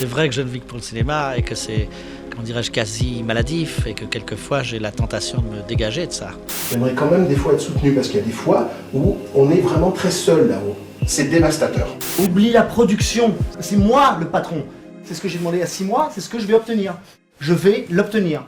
C'est vrai que je ne vis que pour le cinéma et que c'est, comment dirais-je, quasi maladif et que quelquefois j'ai la tentation de me dégager de ça. J'aimerais quand même des fois être soutenu parce qu'il y a des fois où on est vraiment très seul là-haut. C'est dévastateur. Oublie la production, c'est moi le patron. C'est ce que j'ai demandé il y a 6 mois, c'est ce que je vais obtenir. Je vais l'obtenir.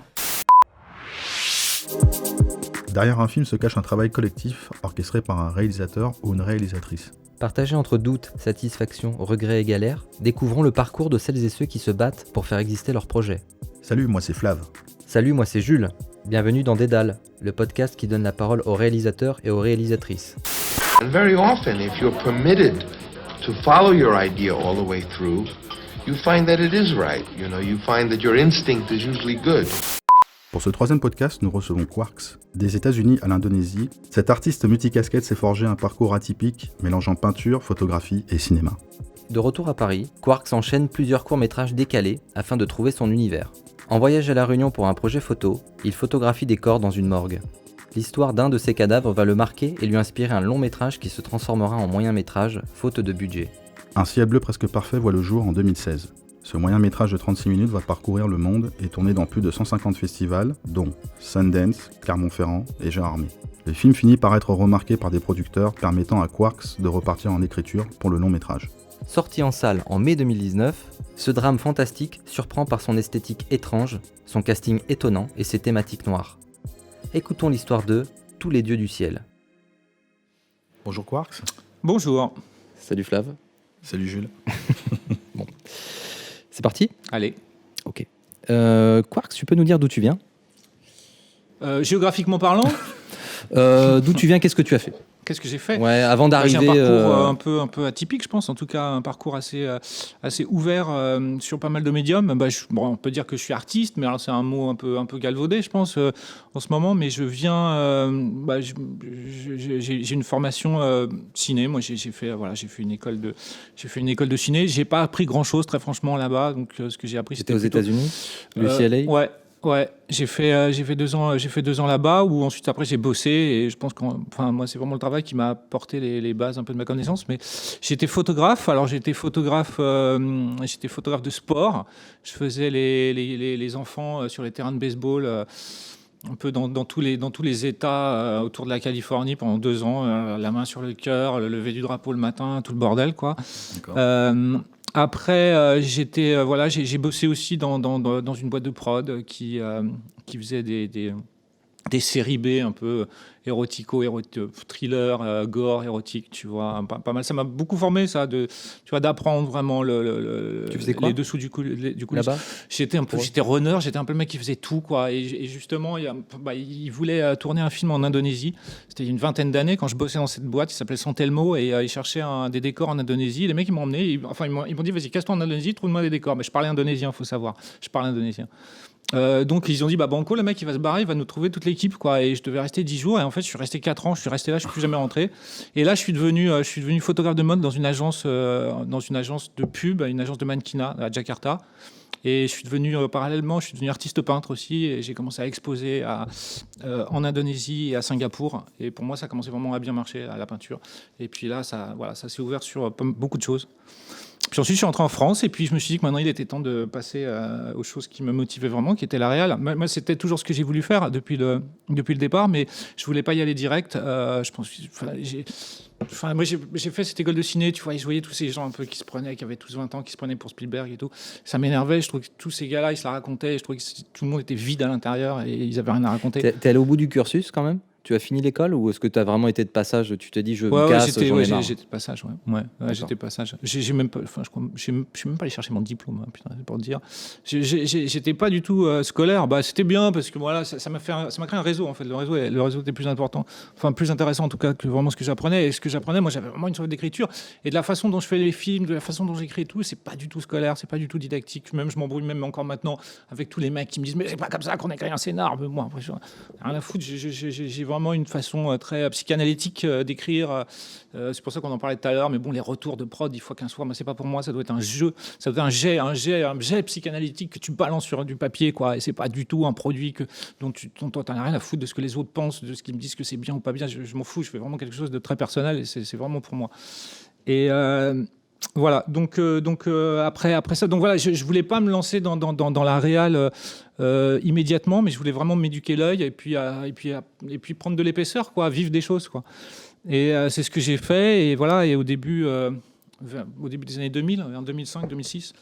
Derrière un film se cache un travail collectif orchestré par un réalisateur ou une réalisatrice. Partagé entre doute, satisfaction, regret et galère, découvrons le parcours de celles et ceux qui se battent pour faire exister leur projet. Salut, moi c'est Flav. Salut, moi c'est Jules. Bienvenue dans Dédale, le podcast qui donne la parole aux réalisateurs et aux réalisatrices. And very often, if you're permitted to follow your idea all the way through, you find that it is right. You find that your instinct is usually good. Pour ce troisième podcast, nous recevons Quarks. Des États-Unis à l'Indonésie, cet artiste multicasquette s'est forgé un parcours atypique, mélangeant peinture, photographie et cinéma. De retour à Paris, Quarks enchaîne plusieurs courts-métrages décalés afin de trouver son univers. En voyage à La Réunion pour un projet photo, il photographie des corps dans une morgue. L'histoire d'un de ces cadavres va le marquer et lui inspirer un long-métrage qui se transformera en moyen-métrage, faute de budget. Un ciel bleu presque parfait voit le jour en 2016. Ce moyen-métrage de 36 minutes va parcourir le monde et tourner dans plus de 150 festivals, dont Sundance, Clermont-Ferrand et Gérardmer. Le film finit par être remarqué par des producteurs permettant à Quarks de repartir en écriture pour le long-métrage. Sorti en salle en mai 2019, ce drame fantastique surprend par son esthétique étrange, son casting étonnant et ses thématiques noires. Écoutons l'histoire de Tous les dieux du ciel. Bonjour Quarks. Bonjour. Salut Flav. Salut Jules. Bon. C'est parti ? Allez. Ok. Quarks, tu peux nous dire d'où tu viens ? Géographiquement parlant, D'où tu viens, qu'est-ce que tu as fait ? qu'est-ce que j'ai fait ? Ouais, avant d'arriver... J'ai un parcours un peu atypique, je pense. En tout cas, un parcours assez ouvert sur pas mal de médiums. On peut dire que je suis artiste, mais alors c'est un mot un peu galvaudé, je pense, en ce moment. Mais je viens... j'ai une formation ciné. Moi, j'ai fait une école de ciné. J'ai pas appris grand-chose, très franchement, là-bas. Donc, ce que j'ai appris, C'était aux plutôt... États-Unis, UCLA. Ouais, j'ai fait 2 ans là-bas où ensuite après j'ai bossé et je pense moi c'est vraiment le travail qui m'a apporté les bases un peu de ma connaissance. Mais j'étais photographe. Alors j'étais photographe de sport. Je faisais les enfants sur les terrains de baseball. Un peu dans tous les États autour de la Californie pendant 2 ans, la main sur le cœur, le lever du drapeau le matin, tout le bordel quoi. Après, j'ai bossé aussi dans une boîte de prod qui faisait des séries B un peu thriller, gore, érotique, tu vois, pas mal. Ça m'a beaucoup formé, ça, d'apprendre vraiment Tu faisais quoi les dessous du coup là-bas. J'étais runner, j'étais un peu le mec qui faisait tout, quoi. Et justement, il voulait tourner un film en Indonésie. C'était il y a une vingtaine d'années quand je bossais dans cette boîte qui s'appelait Santelmo et ils cherchaient des décors en Indonésie. Les mecs, ils m'ont emmené, ils m'ont dit, vas-y, casse-toi en Indonésie, trouve-moi des décors. Mais je parlais indonésien, faut savoir. Je parle indonésien. Donc ils ont dit banco, le mec il va se barrer, il va nous trouver toute l'équipe quoi. Et je devais rester 10 jours et en fait je suis resté 4 ans, je suis resté là, je suis plus jamais rentré. Et là je suis devenu photographe de mode dans une agence de pub, une agence de mannequinat à Jakarta. Et je suis devenu parallèlement, je suis devenu artiste peintre aussi et j'ai commencé à exposer en Indonésie et à Singapour. Et pour moi ça a commencé vraiment à bien marcher à la peinture. Et puis là ça s'est ouvert sur beaucoup de choses. Puis ensuite, je suis rentré en France et puis je me suis dit que maintenant, il était temps de passer aux choses qui me motivaient vraiment, qui était la réal. Moi, c'était toujours ce que j'ai voulu faire depuis le départ, mais je voulais pas y aller direct. Je pense que moi, j'ai fait cette école de ciné, tu vois, je voyais tous ces gens un peu qui avaient tous 20 ans, qui se prenaient pour Spielberg et tout. Ça m'énervait, je trouvais que tous ces gars-là, ils se la racontaient, je trouvais que tout le monde était vide à l'intérieur et ils avaient rien à raconter. T'es allé au bout du cursus quand même ? Tu as fini l'école ou est-ce que tu as vraiment été de passage ? Tu t'es dit je me casse, j'en ai marre. J'étais de passage, j'étais de passage. Je même pas allé chercher mon diplôme, hein, putain, c'est pour te dire. J'étais pas du tout scolaire. C'était bien parce que voilà, ça m'a créé un réseau en fait. Le réseau était plus important, plus intéressant en tout cas que vraiment ce que j'apprenais. Et ce que j'apprenais, moi, j'avais vraiment une sorte d'écriture et de la façon dont je fais les films, de la façon dont j'écris et tout, c'est pas du tout scolaire, c'est pas du tout didactique. Même je m'embrouille même encore maintenant avec tous les mecs qui me disent mais c'est pas comme ça qu'on écrit un scénar. Mais moi, après, rien à foutre. J'ai vraiment une façon très psychanalytique d'écrire. C'est pour ça qu'on en parlait tout à l'heure. Mais bon, les retours de prod, il faut qu'un soir, mais c'est pas pour moi. Ça doit être un jeu, ça doit être un jet psychanalytique que tu balances sur du papier, quoi. Et c'est pas du tout un produit dont t'en as rien à foutre de ce que les autres pensent, de ce qu'ils me disent que c'est bien ou pas bien. Je m'en fous. Je fais vraiment quelque chose de très personnel et c'est vraiment pour moi. Voilà, donc après ça, donc voilà, je voulais pas me lancer dans la réal immédiatement, mais je voulais vraiment m'éduquer l'œil et puis prendre de l'épaisseur, quoi, vivre des choses, quoi. Et c'est ce que j'ai fait, et voilà, et au début des années 2000, en 2005, 2006,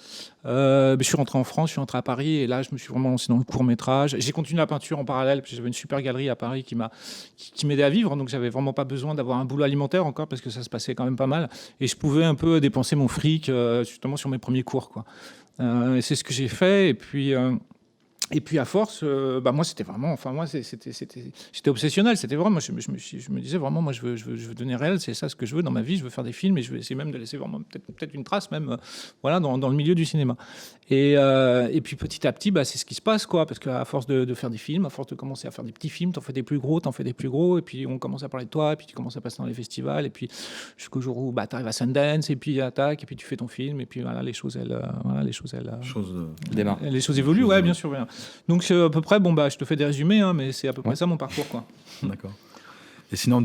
je suis rentré en France, je suis rentré à Paris, et là, je me suis vraiment lancé dans le court-métrage. J'ai continué la peinture en parallèle, parce que j'avais une super galerie à Paris qui m'aidait à vivre, donc j'avais vraiment pas besoin d'avoir un boulot alimentaire encore, parce que ça se passait quand même pas mal, et je pouvais un peu dépenser mon fric, justement, sur mes premiers cours, quoi. Et c'est ce que j'ai fait, et puis à force, moi c'était vraiment, enfin moi j'étais obsessionnel, c'était vraiment, je me disais vraiment, moi je veux devenir réel, c'est ça ce que je veux dans ma vie, je veux faire des films et je veux essayer même de laisser vraiment peut-être une trace même, voilà, dans le milieu du cinéma. Et puis petit à petit, c'est ce qui se passe, quoi, parce qu'à force de faire des films, à force de commencer à faire des petits films, t'en fais des plus gros, et puis on commence à parler de toi, et puis tu commences à passer dans les festivals, et puis jusqu'au jour où t'arrives à Sundance, et puis attaque, et puis tu fais ton film, et puis voilà, les choses démarrent. Les choses évoluent, ouais, bien sûr. Bien. Donc à peu près, je te fais des résumés, hein, mais c'est à peu près ça mon parcours, quoi. D'accord. Et sinon,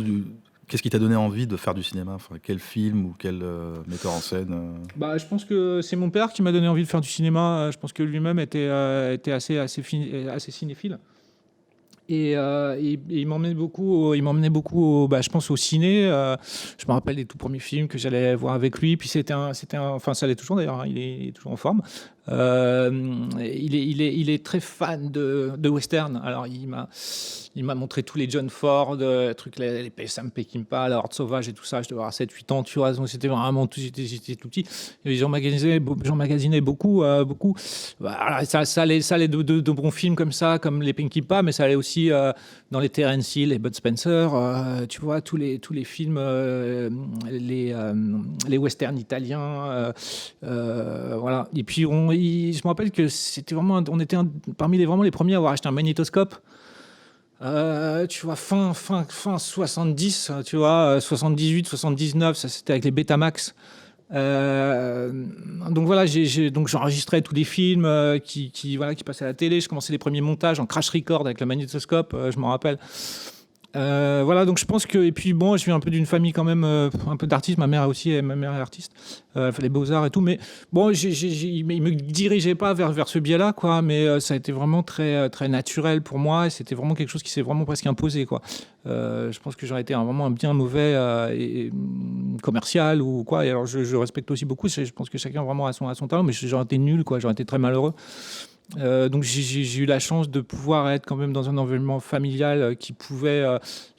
qu'est-ce qui t'a donné envie de faire du cinéma ? Enfin, quel film ou quel metteur en scène Je pense que c'est mon père qui m'a donné envie de faire du cinéma. Je pense que lui-même était assez cinéphile. Et il m'emmenait beaucoup, je pense, au ciné. Je me rappelle des tout premiers films que j'allais voir avec lui. Puis enfin, ça l'est toujours d'ailleurs, hein, il est toujours en forme. Il est très fan de western. Alors il m'a montré tous les John Ford, trucs, les Sam Peckinpah, la Horde Sauvage et tout ça. Je devais avoir 7-8 ans, tu vois. Donc c'était vraiment tout, j'étais tout petit. Et j'emmagasinais beaucoup. Voilà, ça allait de bons films comme ça, comme les Peckinpah, mais ça allait aussi dans les Terence Hill, les Bud Spencer, tu vois, tous les films, les westerns italiens, voilà. Et puis je me rappelle que c'était vraiment, on était parmi vraiment les premiers à avoir acheté un magnétoscope. Tu vois, fin 70, tu vois, 78, 79, ça c'était avec les Betamax. Donc voilà, donc j'enregistrais tous les films qui passaient à la télé. Je commençais les premiers montages en crash record avec le magnétoscope, je m'en rappelle. Voilà, donc je pense que, et puis bon, je viens un peu d'une famille quand même un peu d'artistes. Ma mère est artiste, elle fait les beaux-arts et tout, mais bon, il me dirigeait pas vers ce biais-là, quoi, mais ça a été vraiment très, très naturel pour moi, et c'était vraiment quelque chose qui s'est vraiment presque imposé, quoi. Je pense que j'aurais été vraiment un bien mauvais commercial ou quoi, et alors je respecte aussi beaucoup, je pense que chacun vraiment a son talent, mais j'aurais été nul, quoi, j'aurais été très malheureux. Donc j'ai eu la chance de pouvoir être quand même dans un environnement familial qui pouvait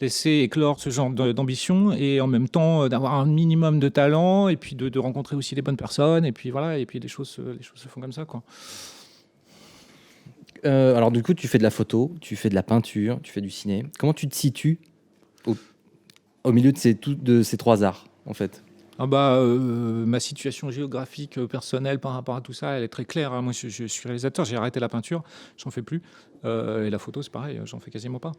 laisser éclore ce genre d'ambition, et en même temps d'avoir un minimum de talent, et puis de rencontrer aussi les bonnes personnes, et puis voilà, et puis les choses se font comme ça, quoi. Alors du coup, tu fais de la photo, tu fais de la peinture, tu fais du ciné. Comment tu te situes au milieu de ces trois arts, en fait ? Ma situation géographique personnelle par rapport à tout ça, elle est très claire, hein. Moi, je suis réalisateur, j'ai arrêté la peinture, j'en fais plus. Et la photo, c'est pareil, j'en fais quasiment pas.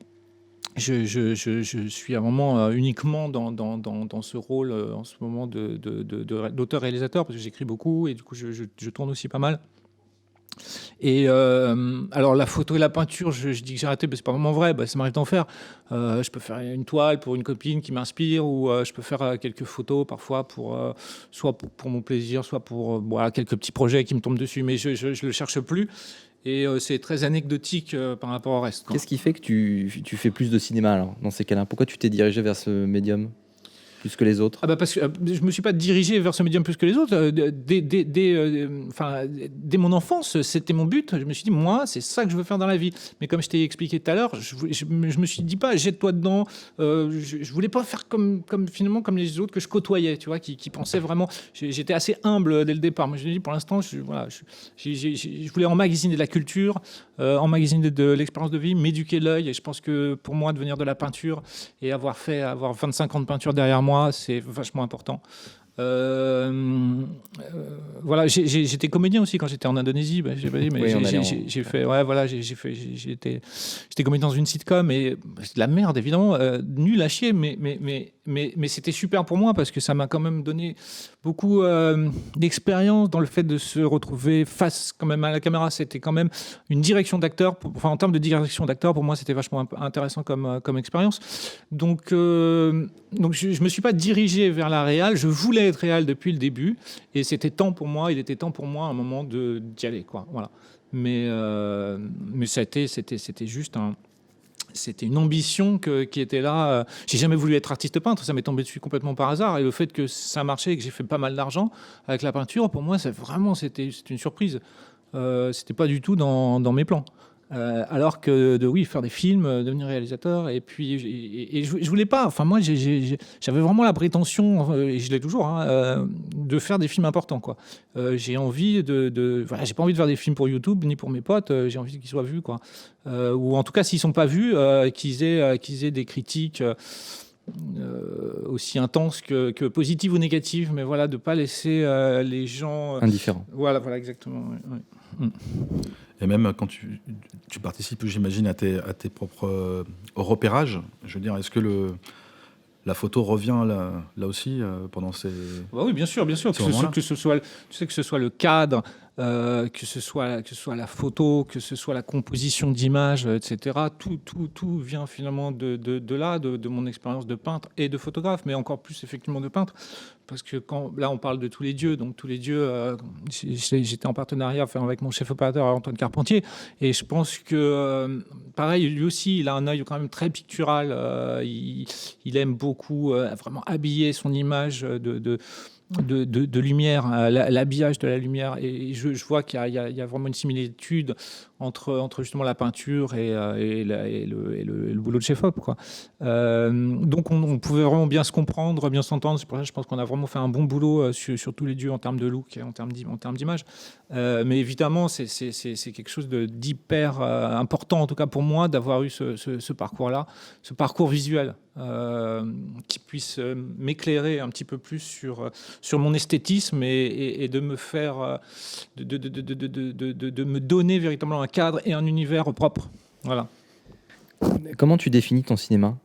Je suis à un moment uniquement dans ce rôle en ce moment d'auteur-réalisateur, parce que j'écris beaucoup et du coup, je tourne aussi pas mal. Et alors la photo et la peinture, je dis que j'ai arrêté, mais c'est pas vraiment vrai. Ça m'arrive d'en faire. Je peux faire une toile pour une copine qui m'inspire, ou je peux faire quelques photos parfois soit pour mon plaisir, soit pour quelques petits projets qui me tombent dessus. Mais je le cherche plus. Et c'est très anecdotique par rapport au reste, quoi. Qu'est-ce qui fait que tu fais plus de cinéma alors, dans ces cas-là ? Pourquoi tu t'es dirigé vers ce médium plus que les autres ? Parce que je me suis pas dirigé vers ce médium plus que les autres. Dès mon enfance, c'était mon but. Je me suis dit, moi, c'est ça que je veux faire dans la vie. Mais comme je t'ai expliqué tout à l'heure, je me suis dit pas, jette-toi dedans. Je voulais pas faire comme les autres que je côtoyais, tu vois, qui pensaient vraiment. J'étais assez humble dès le départ. Moi, je me dis, pour l'instant, je voulais emmagasiner de la culture, emmagasiner de l'expérience de vie, m'éduquer l'œil. Et je pense que pour moi, devenir de la peinture et avoir 25 ans de peinture derrière moi, c'est vachement important. Voilà, j'étais comédien aussi quand j'étais en Indonésie. J'étais comédien dans une sitcom, et c'est de la merde évidemment, nul à chier, mais Mais c'était super pour moi parce que ça m'a quand même donné beaucoup d'expérience dans le fait de se retrouver face quand même à la caméra. C'était quand même une direction d'acteur. Enfin, en termes de direction d'acteur, pour moi, c'était vachement intéressant comme expérience. Donc je me suis pas dirigé vers la réal. Je voulais être réal depuis le début et c'était temps pour moi. Il était temps pour moi à un moment d'y aller, quoi. Voilà. Mais c'était juste c'était une ambition qui était là. J'ai jamais voulu être artiste peintre, ça m'est tombé dessus complètement par hasard. Et le fait que ça marchait et que j'ai fait pas mal d'argent avec la peinture, pour moi, c'était une surprise. C'était pas du tout dans mes plans. Alors que faire des films, devenir réalisateur, et puis je voulais pas. Enfin, moi, j'avais vraiment la prétention, et je l'ai toujours, de faire des films importants, quoi. J'ai envie voilà, j'ai pas envie de faire des films pour YouTube ni pour mes potes. J'ai envie qu'ils soient vus, quoi. Ou en tout cas, s'ils sont pas vus, qu'ils aient des critiques. Aussi intenses que positives ou négatives, mais voilà, de pas laisser les gens Indifférents. Voilà, exactement. Ouais. Et même quand tu participes, j'imagine, à tes propres repérages, je veux dire, est-ce que la photo revient là aussi pendant ces... Oui, bien sûr, que ce soit le cadre, que ce soit la photo, que ce soit la composition d'image, etc. Tout vient finalement de là, de mon expérience de peintre et de photographe, mais encore plus effectivement de peintre. Parce que là, on parle de Tous les dieux. Donc, Tous les dieux, j'étais en partenariat avec mon chef opérateur Antoine Carpentier. Et je pense que, pareil, lui aussi, il a un œil quand même très pictural. Il aime beaucoup vraiment habiller son image de lumière, l'habillage de la lumière. Et je vois qu'il y a vraiment une similitude entre justement la peinture et le boulot de chef-op, quoi. Donc on pouvait vraiment bien se comprendre, bien s'entendre. C'est pour ça que je pense qu'on a vraiment fait un bon boulot sur Tous les dieux en termes de look et en termes d'image. Mais évidemment, c'est quelque chose d'hyper important, en tout cas pour moi, d'avoir eu ce parcours-là, ce parcours visuel qui puisse m'éclairer un petit peu plus sur mon esthétisme et de me faire de me donner véritablement un cadre et un univers propre. Voilà. Comment tu définis ton cinéma ?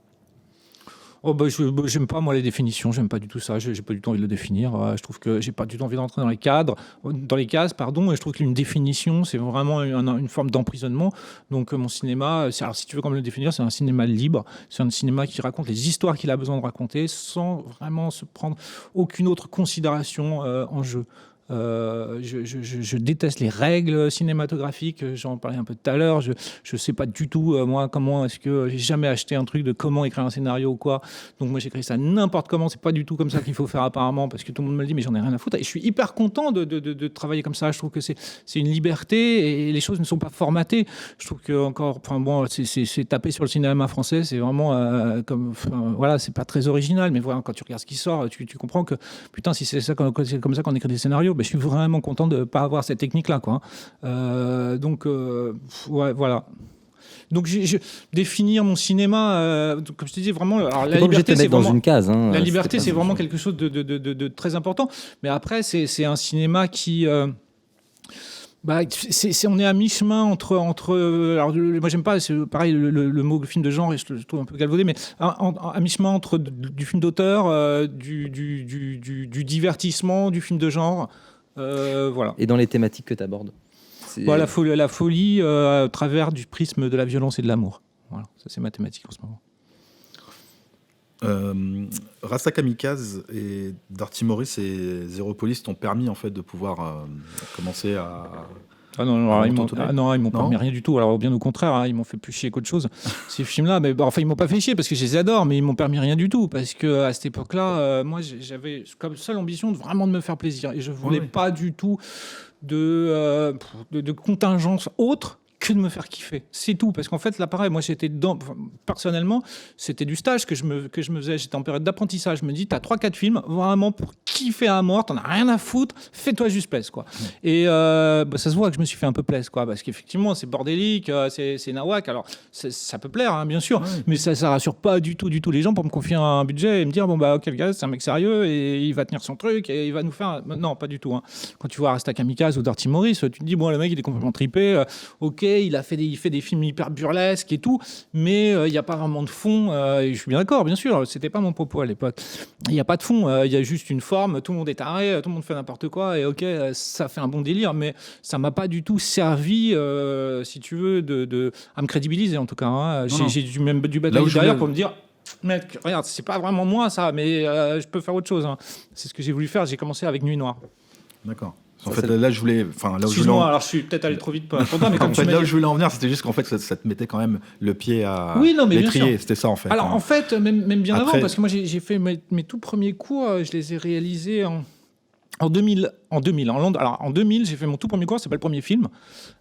J'aime pas, moi, les définitions, j'aime pas du tout ça, j'ai pas du tout envie de le définir. Je trouve que j'ai pas du tout envie d'entrer dans les cases, et je trouve qu'une définition, c'est vraiment une forme d'emprisonnement. Donc mon cinéma, alors si tu veux comme le définir, c'est un cinéma libre, c'est un cinéma qui raconte les histoires qu'il a besoin de raconter sans vraiment se prendre aucune autre considération en jeu. Je déteste les règles cinématographiques, j'en parlais un peu tout à l'heure, je sais pas du tout, moi, comment est-ce que j'ai jamais acheté un truc de comment écrire un scénario ou quoi, donc moi j'écris ça n'importe comment, c'est pas du tout comme ça qu'il faut faire apparemment, parce que tout le monde me le dit, mais j'en ai rien à foutre, et je suis hyper content de travailler comme ça, je trouve que c'est une liberté, et les choses ne sont pas formatées, je trouve que encore, enfin bon, c'est taper sur le cinéma français, c'est vraiment voilà, c'est pas très original, mais voilà, quand tu regardes ce qui sort, tu comprends que, putain, si c'est comme ça qu'on écrit des scénarios, je suis vraiment content de ne pas avoir cette technique-là, quoi. Ouais, voilà. Donc, définir mon cinéma, comme je te disais, vraiment. Alors, la liberté, c'est dans une case. La liberté, c'est vraiment quelque chose de très important. Mais après, c'est un cinéma qui. On est à mi-chemin entre alors moi j'aime pas, c'est pareil, le mot film de genre, et je le trouve un peu galvaudé, mais à mi-chemin entre du film d'auteur, du divertissement, du film de genre, voilà. Et dans les thématiques que tu abordes, la folie à travers du prisme de la violence et de l'amour. Voilà, ça c'est ma thématique en ce moment. Rasta Kamikaze et Dirty Maurice et Zero Police t'ont permis en fait de pouvoir commencer à... Ils m'ont pas permis rien du tout. Alors bien au contraire, ils m'ont fait plus chier qu'autre chose. Ces films-là, mais enfin ils m'ont pas fait chier parce que je les adore, mais ils m'ont permis rien du tout parce que à cette époque-là, moi j'avais comme seule ambition de vraiment de me faire plaisir et je voulais pas du tout de contingence autre que de me faire kiffer, c'est tout. Parce qu'en fait, là, pareil, moi, j'étais dedans, personnellement, c'était du stage que je me faisais, j'étais en période d'apprentissage. Je me dis, t'as 3-4 films, vraiment pour kiffer à mort, t'en as rien à foutre, fais-toi juste plaisir, quoi. Et ça se voit que je me suis fait un peu plaisir, quoi, parce qu'effectivement, c'est bordélique, c'est nawak, alors ça peut plaire, hein, bien sûr, mais ça rassure pas du tout les gens pour me confier un budget et me dire, bon, bah, ok, le gars, c'est un mec sérieux et il va tenir son truc et il va nous faire... Non, pas du tout, hein. Quand tu vois Rasta Kamikaze ou Dirty Maurice, tu te dis, bon, le mec, il est complètement tripé, ok, il fait des films hyper burlesques et tout, mais il n'y a pas vraiment de fond. Et je suis bien d'accord, bien sûr, c'était pas mon propos à l'époque. Il n'y a pas de fond, il y a juste une forme, tout le monde est taré, tout le monde fait n'importe quoi, et ok, ça fait un bon délire, mais ça m'a pas du tout servi, si tu veux, à me crédibiliser en tout cas. Hein. J'ai dû même du batailler derrière pour me dire... Mec, regarde, c'est pas vraiment moi ça, mais je peux faire autre chose. Hein. C'est ce que j'ai voulu faire. J'ai commencé avec Nuit Noire. D'accord. En fait, là, je voulais. Excuse-moi, alors je suis peut-être allé trop vite pour toi, mais comme en fait, là où je voulais en venir, c'était juste qu'en fait, ça te mettait quand même le pied à l'étrier. C'était ça, en fait. Alors, en fait, même bien avant, parce que moi, j'ai fait mes tout premiers cours, je les ai réalisés en 2000. En 2000, j'ai fait mon tout premier cours, c'est pas le premier film.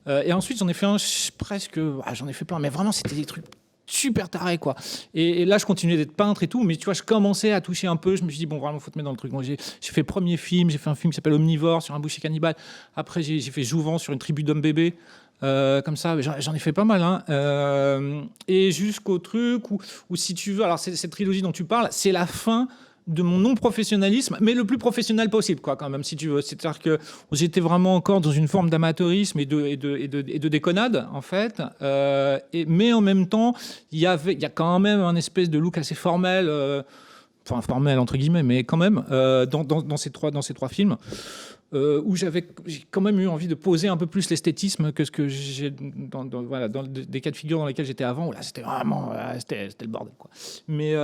Et ensuite, j'en ai fait j'en ai fait plein, mais vraiment, c'était des trucs super taré quoi. Et là je continuais d'être peintre et tout, mais tu vois je commençais à toucher un peu, je me suis dit bon vraiment faut te mettre dans le truc. Moi j'ai fait premier film, j'ai fait un film qui s'appelle Omnivore sur un boucher cannibale, après j'ai fait Jouvent sur une tribu d'hommes bébés, comme ça j'en ai fait pas mal hein. Et jusqu'au truc où si tu veux, alors cette trilogie dont tu parles, c'est la fin de mon non-professionnalisme, mais le plus professionnel possible, quoi, quand même, si tu veux. C'est-à-dire que j'étais vraiment encore dans une forme d'amateurisme et de déconnade, en fait. Mais en même temps, il y a quand même un espèce de look assez formel, enfin formel entre guillemets, mais quand même, dans ces trois films. Où j'ai quand même eu envie de poser un peu plus l'esthétisme que ce que j'ai dans des cas de figure dans lesquels j'étais avant, où là c'était vraiment c'était le bordel, quoi. Mais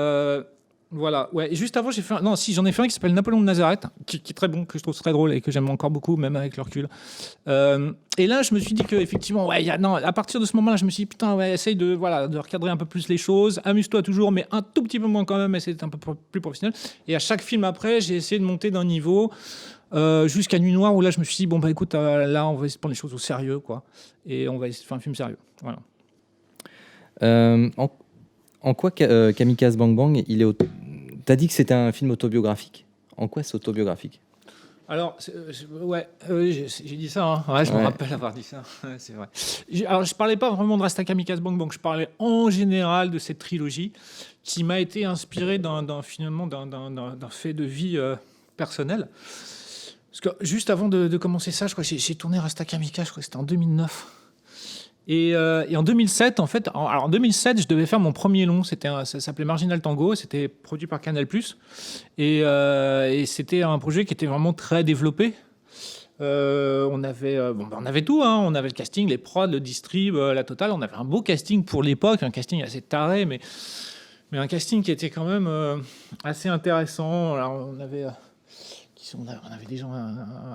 voilà, ouais. Et juste avant, j'en ai fait un qui s'appelle Napoléon de Nazareth, qui est très bon, que je trouve très drôle et que j'aime encore beaucoup, même avec le recul. Et là, je me suis dit que effectivement, à partir de ce moment-là, je me suis dit putain, ouais, essaye de recadrer un peu plus les choses, amuse-toi toujours, mais un tout petit peu moins quand même, essaye d'être un peu plus professionnel. Et à chaque film après, j'ai essayé de monter d'un niveau jusqu'à Nuit Noire, où là, je me suis dit bon bah écoute, là, on va essayer de prendre les choses au sérieux, quoi, et on va essayer de faire un film sérieux. Voilà. En quoi Kamikaze Bang Bang, t'as dit que c'était un film autobiographique. En quoi c'est autobiographique ? Alors, j'ai dit ça, hein. Ouais, je me rappelle avoir dit ça, ouais, c'est vrai. Alors, je parlais pas vraiment de Rasta Kamikaze Bang Bang, je parlais en général de cette trilogie qui m'a été inspirée d'un fait de vie personnel. Parce que juste avant de commencer ça, je crois que j'ai tourné Rasta Kamikaze, je crois que c'était en 2009. Et en 2007, en fait, en 2007, je devais faire mon premier long. Ça s'appelait Marginal Tango. C'était produit par Canal+. Et c'était un projet qui était vraiment très développé. On avait tout. Hein. On avait le casting, les prods, le distrib, la totale. On avait un beau casting pour l'époque, un casting assez taré, mais un casting qui était quand même assez intéressant. Alors, on avait des gens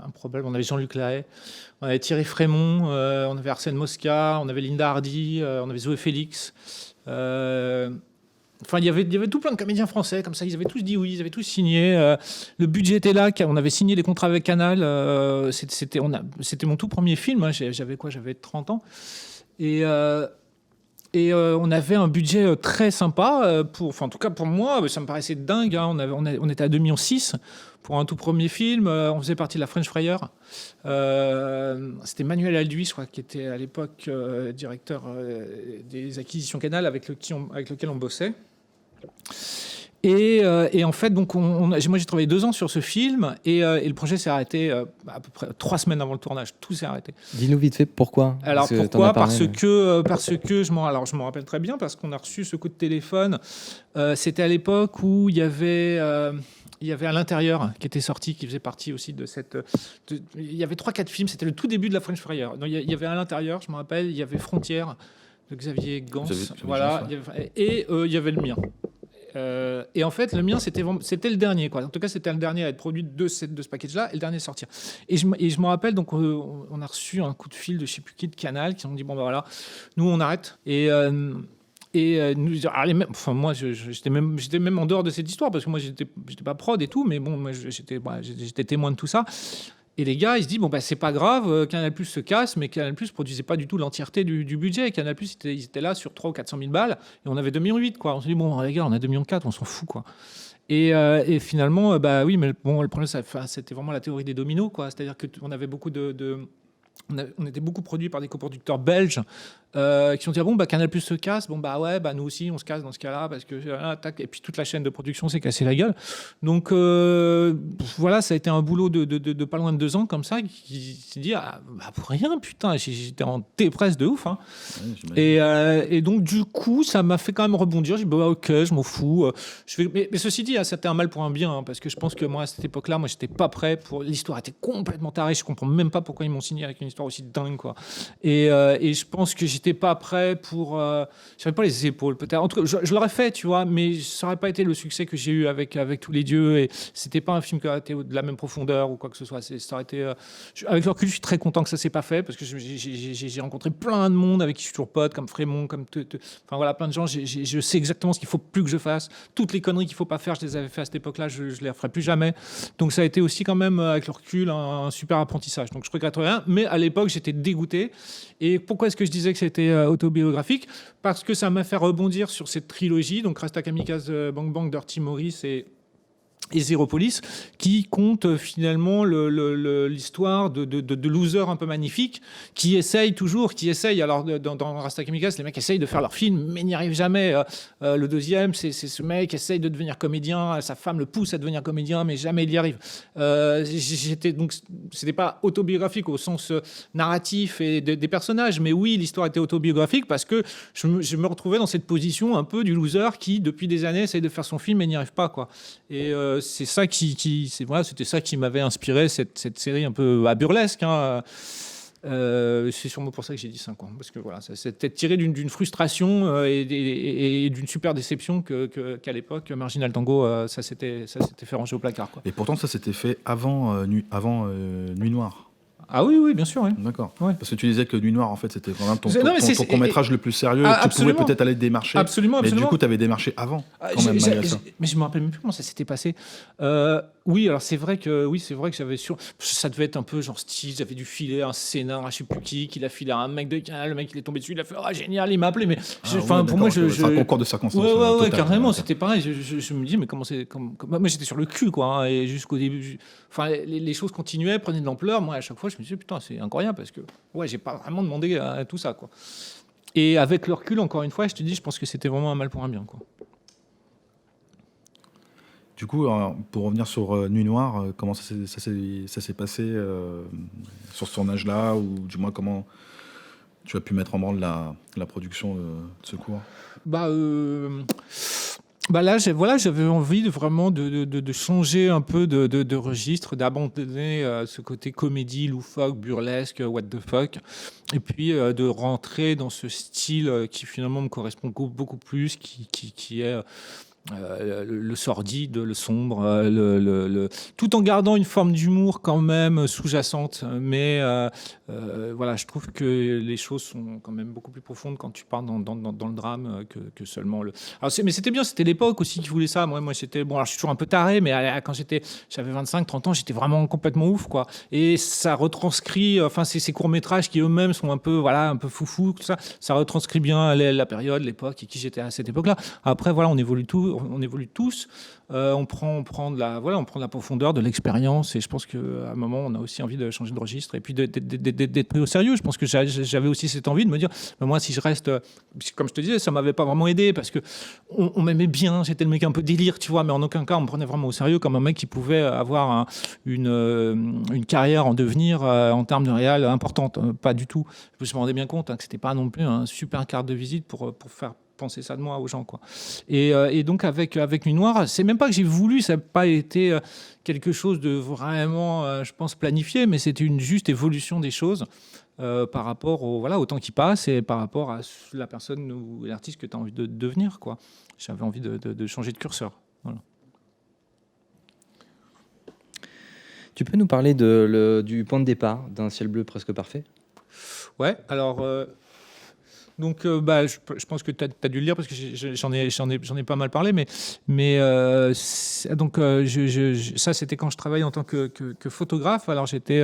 improbables. On avait Jean-Luc Lahaye, on avait Thierry Frémont, on avait Arsène Mosca, on avait Linda Hardy, on avait Zoé Félix. Enfin, il y avait tout plein de comédiens français comme ça. Ils avaient tous dit oui, ils avaient tous signé. Le budget était là. On avait signé les contrats avec Canal. C'était mon tout premier film. Hein. J'avais 30 ans. Et on avait un budget très sympa. En tout cas, pour moi, ça me paraissait dingue. Hein. On était à 2,6 millions pour un tout premier film. On faisait partie de la French Fryer. C'était Manuel Alduy, je crois, qui était à l'époque directeur des acquisitions Canal, avec lequel on bossait. Et en fait, donc, moi j'ai travaillé 2 ans sur ce film et le projet s'est arrêté à peu près 3 semaines avant le tournage. Tout s'est arrêté. Dis-nous vite fait pourquoi. Alors pourquoi ? Parce que je m'en rappelle très bien, parce qu'on a reçu ce coup de téléphone. C'était à l'époque où il y avait À l'intérieur qui était sorti, qui faisait partie aussi de cette. Il y avait 3-4 films. C'était le tout début de la French Fryer. Donc il y avait À l'intérieur, je me rappelle. Il y avait Frontières de Xavier Gans. Voilà. Et il y avait le mien. Et en fait, le mien, c'était le dernier, quoi. En tout cas, c'était le dernier à être produit de ce package-là et le dernier à sortir. Et je me rappelle, donc, on a reçu un coup de fil de je sais plus qui de Canal qui ont dit bon, ben voilà, nous, on arrête. Moi, j'étais même en dehors de cette histoire parce que moi, j'étais pas prod et tout, mais bon, moi, j'étais témoin de tout ça. Et les gars, ils se disent, bon, bah, c'est pas grave, Canal+ se casse, mais Canal+ produisait pas du tout l'entièreté du budget. Canal+, ils étaient là sur 300 ou 400 000 balles, et on avait 2,8 millions, quoi. On s'est dit, bon, les gars, on a 2,4 millions, on s'en fout, quoi. Et finalement, bah oui, mais bon, le problème, c'était vraiment la théorie des dominos, quoi. C'est-à-dire qu'on avait beaucoup on était beaucoup produits par des coproducteurs belges qui ont dit Canal+ se casse, ouais, nous aussi on se casse dans ce cas-là parce que tac, et puis toute la chaîne de production s'est cassée la gueule. Donc voilà, ça a été un boulot de pas loin de 2 ans comme ça, qui s'est dit pour rien, putain, j'étais en dépresse de ouf, hein. Et donc du coup ça m'a fait quand même rebondir. J'ai dit ok, je m'en fous, mais ceci dit, c'était un mal pour un bien, hein, parce que je pense que moi à cette époque-là, j'étais pas prêt pour l'histoire, était complètement tarée, je comprends même pas pourquoi ils m'ont signé avec une histoire aussi dingue, quoi. Et je pense que j'étais pas prêt pour j'avais pas les épaules, peut-être, en tout cas je l'aurais fait, tu vois, mais ça aurait pas été le succès que j'ai eu avec Tous les dieux, et c'était pas un film qui aurait été de la même profondeur ou quoi que ce soit. Ça aurait été avec le recul, je suis très content que ça s'est pas fait, parce que j'ai rencontré plein de monde avec qui je suis toujours pote, comme Frémont, comme enfin voilà, plein de gens. Je sais exactement ce qu'il faut plus que je fasse. Toutes les conneries qu'il faut pas faire, je les avais fait à cette époque-là, je les referai plus jamais. Donc ça a été aussi quand même, avec le recul, un super apprentissage. Donc je regrette rien, mais à l'époque j'étais dégoûté. Et pourquoi est-ce que je disais que c'était autobiographique ? Parce que ça m'a fait rebondir sur cette trilogie, donc Rasta Kamikaze, Bang Bang, Dirty Maurice et Zero Police, qui compte finalement l'histoire de losers un peu magnifiques qui essayent. Alors dans Rasta Kamikaze, les mecs essayent de faire leur film mais n'y arrivent jamais. Le deuxième, c'est ce mec qui essaye de devenir comédien, sa femme le pousse à devenir comédien mais jamais il y arrive. Donc c'était pas autobiographique au sens narratif et des personnages, mais oui, l'histoire était autobiographique parce que je me retrouvais dans cette position un peu du loser qui depuis des années essaye de faire son film et n'y arrive pas, quoi. Et c'est ça c'était ça qui m'avait inspiré cette série un peu à burlesque, hein. C'est sûrement pour ça que j'ai dit 5 ans, parce que voilà, c'était tiré d'une frustration et d'une super déception qu'à l'époque Marginal Tango, ça s'était fait ranger au placard, quoi. Et pourtant ça s'était fait avant Nuit Noire. Ah oui, bien sûr. Oui. D'accord. Ouais. Parce que tu disais que Nuit Noire, en fait, c'était vraiment ton court-métrage le plus sérieux. Tu pouvais peut-être aller démarcher. Absolument. Mais du coup, tu avais démarché avant, quand même, malgré ça. Mais je me rappelle même plus comment ça s'était passé. Oui, alors c'est vrai que j'avais ça devait être un peu genre style, j'avais dû filer un scénar, je sais plus qui l'a filé à un mec de Canal, le mec il est tombé dessus, il a fait génial, il m'a appelé, mais pour moi c'est un concours de circonstances. Ouais, carrément, c'était pareil. Je me dis mais comment c'est moi j'étais sur le cul, quoi, hein, et jusqu'au début, les choses continuaient, prenaient de l'ampleur. Moi à chaque fois je me disais putain c'est incroyable parce que j'ai pas vraiment demandé à tout ça, quoi. Et avec le recul, encore une fois, je te dis, je pense que c'était vraiment un mal pour un bien, quoi. Du coup, pour revenir sur Nuit Noire, comment ça s'est passé sur ce tournage-là, ou du moins comment tu as pu mettre en branle la production de ce cours ? Là, j'avais envie vraiment de changer un peu de registre, d'abandonner ce côté comédie, loufoque, burlesque, what the fuck, et puis de rentrer dans ce style qui finalement me correspond beaucoup plus, qui est le sordide, le sombre, tout en gardant une forme d'humour quand même sous-jacente. Mais voilà, je trouve que les choses sont quand même beaucoup plus profondes quand tu pars dans le drame que seulement le. Mais c'était bien, c'était l'époque aussi qui voulait ça. Moi j'étais alors je suis toujours un peu taré, mais quand j'avais 25-30 ans, j'étais vraiment complètement ouf, quoi. Et ça retranscrit, ces courts-métrages qui eux-mêmes sont un peu foufou, tout ça. Ça retranscrit bien la période, l'époque et qui j'étais à cette époque-là. Après, voilà, on évolue tous. On prend de la profondeur, de l'expérience, et je pense qu'à un moment on a aussi envie de changer de registre et puis d'être pris au sérieux. Je pense que j'avais aussi cette envie de me dire moi si je reste, comme je te disais, ça m'avait pas vraiment aidé parce que on m'aimait bien, j'étais le mec un peu délire, tu vois, mais en aucun cas on me prenait vraiment au sérieux comme un mec qui pouvait avoir une carrière en devenir en termes de réal importante. Pas du tout. Je me rendais bien compte que c'était pas non plus un super carte de visite pour faire penser ça de moi aux gens, quoi. Et donc avec Nuit Noire, c'est même pas que j'ai voulu, ça n'a pas été quelque chose de vraiment, je pense, planifié, mais c'était une juste évolution des choses par rapport au temps qui passe et par rapport à la personne ou l'artiste que tu as envie de devenir, quoi. J'avais envie de changer de curseur. Voilà. Tu peux nous parler du point de départ d'Un ciel bleu presque parfait ? Ouais, alors... Donc, je pense que tu as dû le lire parce que j'en ai pas mal parlé, mais ça c'était quand je travaillais en tant que photographe. Alors j'étais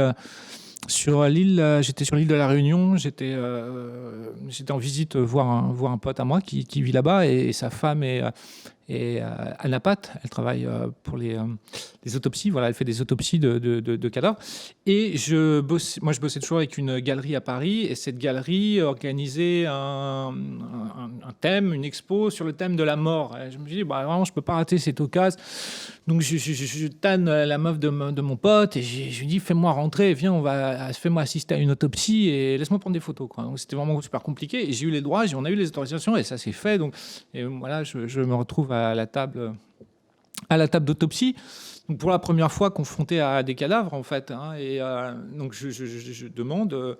sur l'île de la Réunion. J'étais en visite voir un pote à moi qui vit là-bas et sa femme et Et Anna Pat, elle travaille pour les autopsies. Voilà, elle fait des autopsies de cadavres. Et je bossais toujours avec une galerie à Paris. Et cette galerie organisait un thème, une expo sur le thème de la mort. Et je me suis dit, vraiment, je peux pas rater cette occasion. Donc je tanne la meuf de mon pote et je lui dis, fais-moi rentrer, viens, fais-moi assister à une autopsie et laisse-moi prendre des photos, quoi. Donc c'était vraiment super compliqué. Et j'ai eu les droits, on a eu les autorisations et ça s'est fait. Donc et voilà, je me retrouve à la table d'autopsie. Donc pour la première fois confronté à des cadavres, en fait. Et donc je demande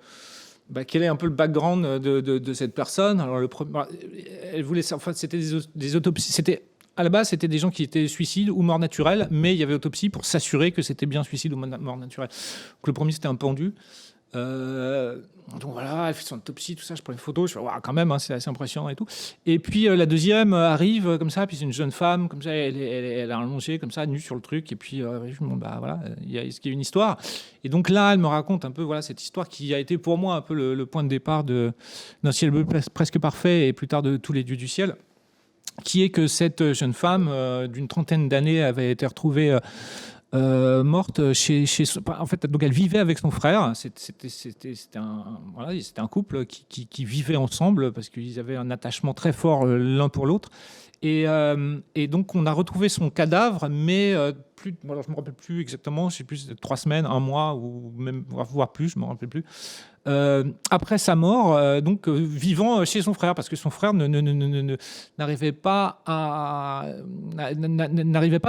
quel est un peu le background de cette personne. Alors elle voulait, en fait, c'était des autopsies. À la base, c'était des gens qui étaient suicides ou morts naturels, mais il y avait autopsie pour s'assurer que c'était bien suicide ou mort naturelle. Donc le premier, c'était un pendu. Donc voilà, elle fait son autopsie, tout ça, je prends une photo, je fais quand même, c'est assez impressionnant et tout. Et puis la deuxième arrive comme ça, puis c'est une jeune femme, comme ça, elle est allongée comme ça, nue sur le truc, et puis je me dis, voilà, est-ce qu'il y a une histoire? Et donc là, elle me raconte un peu cette histoire qui a été pour moi un peu le point de départ d'un ciel bleu presque parfait, et plus tard de Tous les dieux du ciel, qui est que cette jeune femme d'une trentaine d'années avait été retrouvée morte en fait, donc elle vivait avec son frère. C'était un couple qui vivait ensemble parce qu'ils avaient un attachement très fort l'un pour l'autre. Et donc on a retrouvé son cadavre, mais alors je me rappelle plus exactement, je sais plus, 3 semaines, 1 mois ou même voire plus, je me rappelle plus. Après sa mort, vivant chez son frère, parce que son frère n'arrivait pas à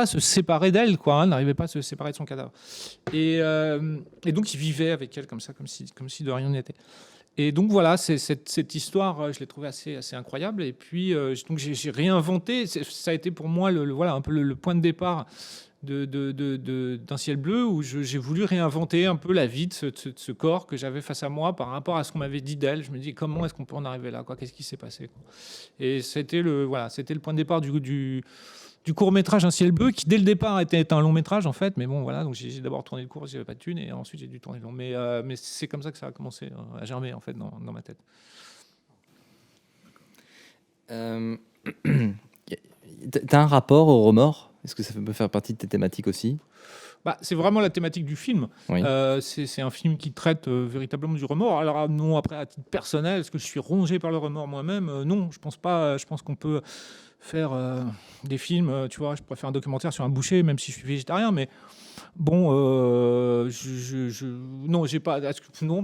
se séparer d'elle, quoi, n'arrivait pas à se séparer de son cadavre. Et donc il vivait avec elle comme ça, comme si de rien n'était. Et donc voilà, cette histoire, je l'ai trouvée assez incroyable. Et puis donc j'ai réinventé. Ça a été pour moi un peu le point de départ d'un ciel bleu, où j'ai voulu réinventer un peu la vie de ce corps que j'avais face à moi par rapport à ce qu'on m'avait dit d'elle. Je me dis, comment est-ce qu'on peut en arriver là, quoi? Qu'est-ce qui s'est passé, quoi? Et c'était le point de départ du court-métrage Un ciel bleu, qui dès le départ était un long métrage, en fait. Mais bon, voilà, donc j'ai d'abord tourné le court, j'avais pas de thune, et ensuite j'ai dû tourner le long. Mais c'est comme ça que ça a commencé à germer, en fait, dans ma tête. T'as un rapport au remords? Est-ce que ça peut faire partie de tes thématiques aussi? C'est vraiment la thématique du film. Oui. C'est un film qui traite véritablement du remords. Alors non, après, à titre personnel, est-ce que je suis rongé par le remords moi-même? Non, je pense pas. Je pense qu'on peut faire des films. Tu vois, je pourrais faire un documentaire sur un boucher, même si je suis végétarien, mais bon, non, j'ai pas. Non.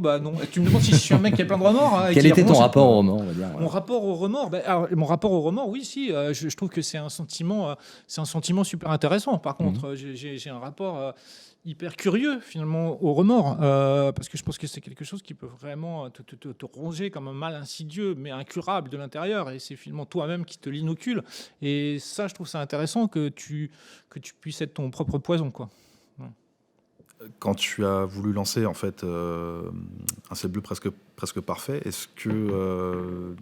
Tu me demandes si je suis un mec qui a plein de remords. Quel était ton rapport au remords, on va dire? Mon rapport au remords, mon rapport au remords, oui, si. Je trouve que c'est un sentiment super intéressant. Par contre, j'ai un rapport hyper curieux finalement au remords, parce que je pense que c'est quelque chose qui peut vraiment te ronger comme un mal insidieux, mais incurable de l'intérieur. Et c'est finalement toi-même qui te l'inocule. Et ça, je trouve ça intéressant que tu puisses être ton propre poison, quoi. Quand tu as voulu lancer en fait Un ciel bleu presque parfait, est-ce que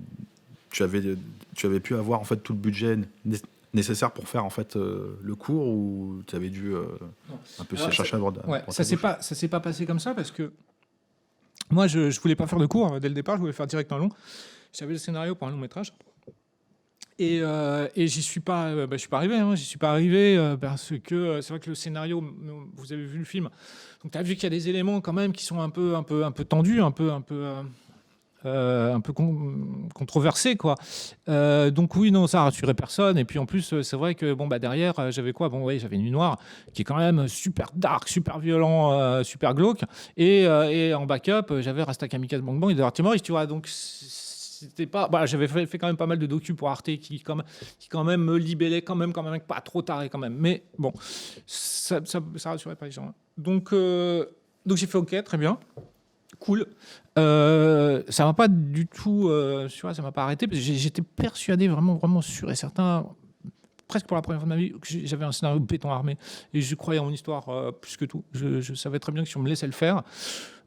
tu avais pu avoir en fait tout le budget nécessaire pour faire en fait le cours, ou tu avais dû un peu chercher à droite? Ça s'est pas passé comme ça, parce que moi je voulais pas faire de cours dès le départ, je voulais faire direct un long. J'avais le scénario pour un long métrage. Et j'y suis pas arrivé. J'y suis pas arrivé parce que c'est vrai que le scénario, vous avez vu le film, donc tu as vu qu'il y a des éléments quand même qui sont un peu tendus, un peu controversés, quoi. Donc oui, non, ça a rassuré personne. Et puis en plus, c'est vrai que derrière, j'avais quoi? J'avais Nuit Noire, qui est quand même super dark, super violent, super glauque. Et en backup, j'avais Rasta Kamikaze Bang Bang et The Timorous, tu vois. Donc c'était pas, j'avais fait quand même pas mal de docus pour Arte qui quand même me libellait quand même pas trop taré quand même, mais bon, ça rassurait pas les gens. Donc j'ai fait OK, très bien, cool. Ça m'a pas du tout, ça m'a pas arrêté, parce que j'étais persuadé, vraiment sûr et certain, presque pour la première fois de ma vie, que j'avais un scénario de béton armé, et je croyais en mon histoire plus que tout. Je savais très bien que si on me laissait le faire,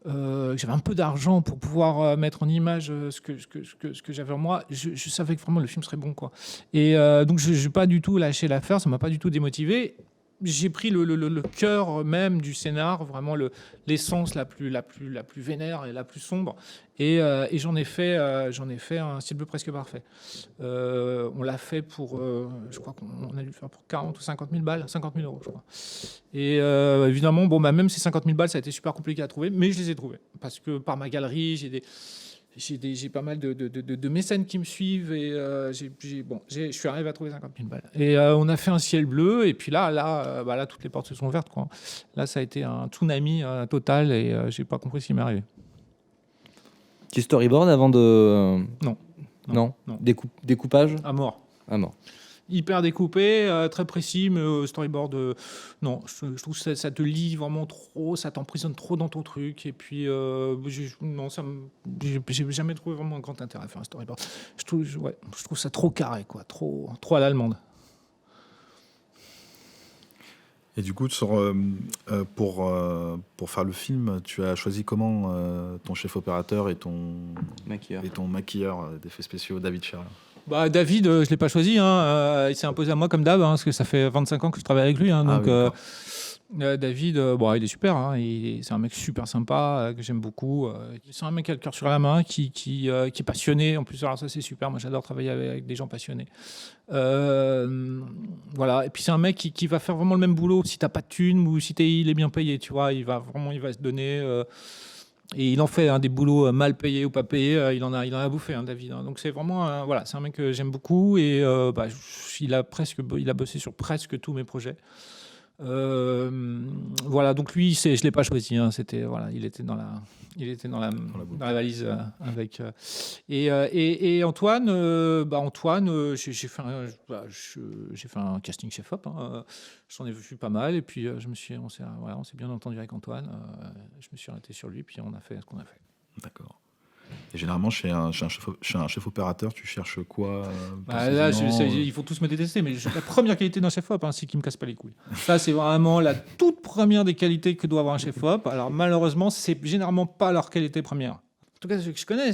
j'avais un peu d'argent pour pouvoir mettre en image ce que j'avais en moi. Je savais que vraiment le film serait bon, quoi. Et donc je n'ai pas du tout lâché l'affaire, ça m'a pas du tout démotivé. j'ai pris le cœur même du scénar, vraiment l'essence la plus vénère et la plus sombre, et j'en ai fait un ciel bleu presque parfait. On l'a fait pour, je crois qu'on a dû le faire pour 40 ou 50 000 balles, 50 000 euros, je crois. Et évidemment, même ces 50 000 balles, ça a été super compliqué à trouver, mais je les ai trouvés parce que par ma galerie, j'ai pas mal de mécènes qui me suivent et je suis arrivé à trouver 50 000 balles. Et on a fait un ciel bleu et puis là, toutes les portes se sont ouvertes, quoi. Là, ça a été un tsunami total et j'ai pas compris ce qui m'est arrivé. Tu storyboard avant de... Non. Découpage À mort. À mort. Hyper découpé, très précis, mais storyboard, non, je trouve que ça te lit vraiment trop, ça t'emprisonne trop dans ton truc. Et puis, j'ai jamais trouvé vraiment un grand intérêt à faire un storyboard. Je trouve ça trop carré, quoi, trop à l'allemande. Et du coup, pour faire le film, tu as choisi comment ton chef opérateur et ton maquilleur d'effets spéciaux, David Scherer? David, je ne l'ai pas choisi. Il s'est imposé à moi comme d'hab, parce que ça fait 25 ans que je travaille avec lui. David, il est super. C'est un mec super sympa, que j'aime beaucoup. C'est un mec qui a le cœur sur la main, qui est passionné. En plus, alors ça, c'est super. Moi, j'adore travailler avec des gens passionnés. Voilà. Et puis, c'est un mec qui va faire vraiment le même boulot si tu n'as pas de thunes ou si il est bien payé. Tu vois, il va se donner... Et il en fait des boulots mal payés ou pas payés, il en a bouffé, David. Donc c'est vraiment, c'est un mec que j'aime beaucoup et il a bossé sur presque tous mes projets. Donc lui, je l'ai pas choisi. Il était dans la valise avec. Et Antoine, j'ai fait un casting chef op. J'en ai vu pas mal et puis on s'est bien entendu avec Antoine. Je me suis arrêté sur lui puis on a fait ce qu'on a fait. D'accord. Et généralement, chez un chef opérateur, tu cherches quoi là, il faut tous me détester, mais la première qualité d'un chef op, c'est qu'il me casse pas les couilles. Ça, c'est vraiment la toute première des qualités que doit avoir un chef op. Alors malheureusement, c'est généralement pas leur qualité première. En tout cas, ceux que je connais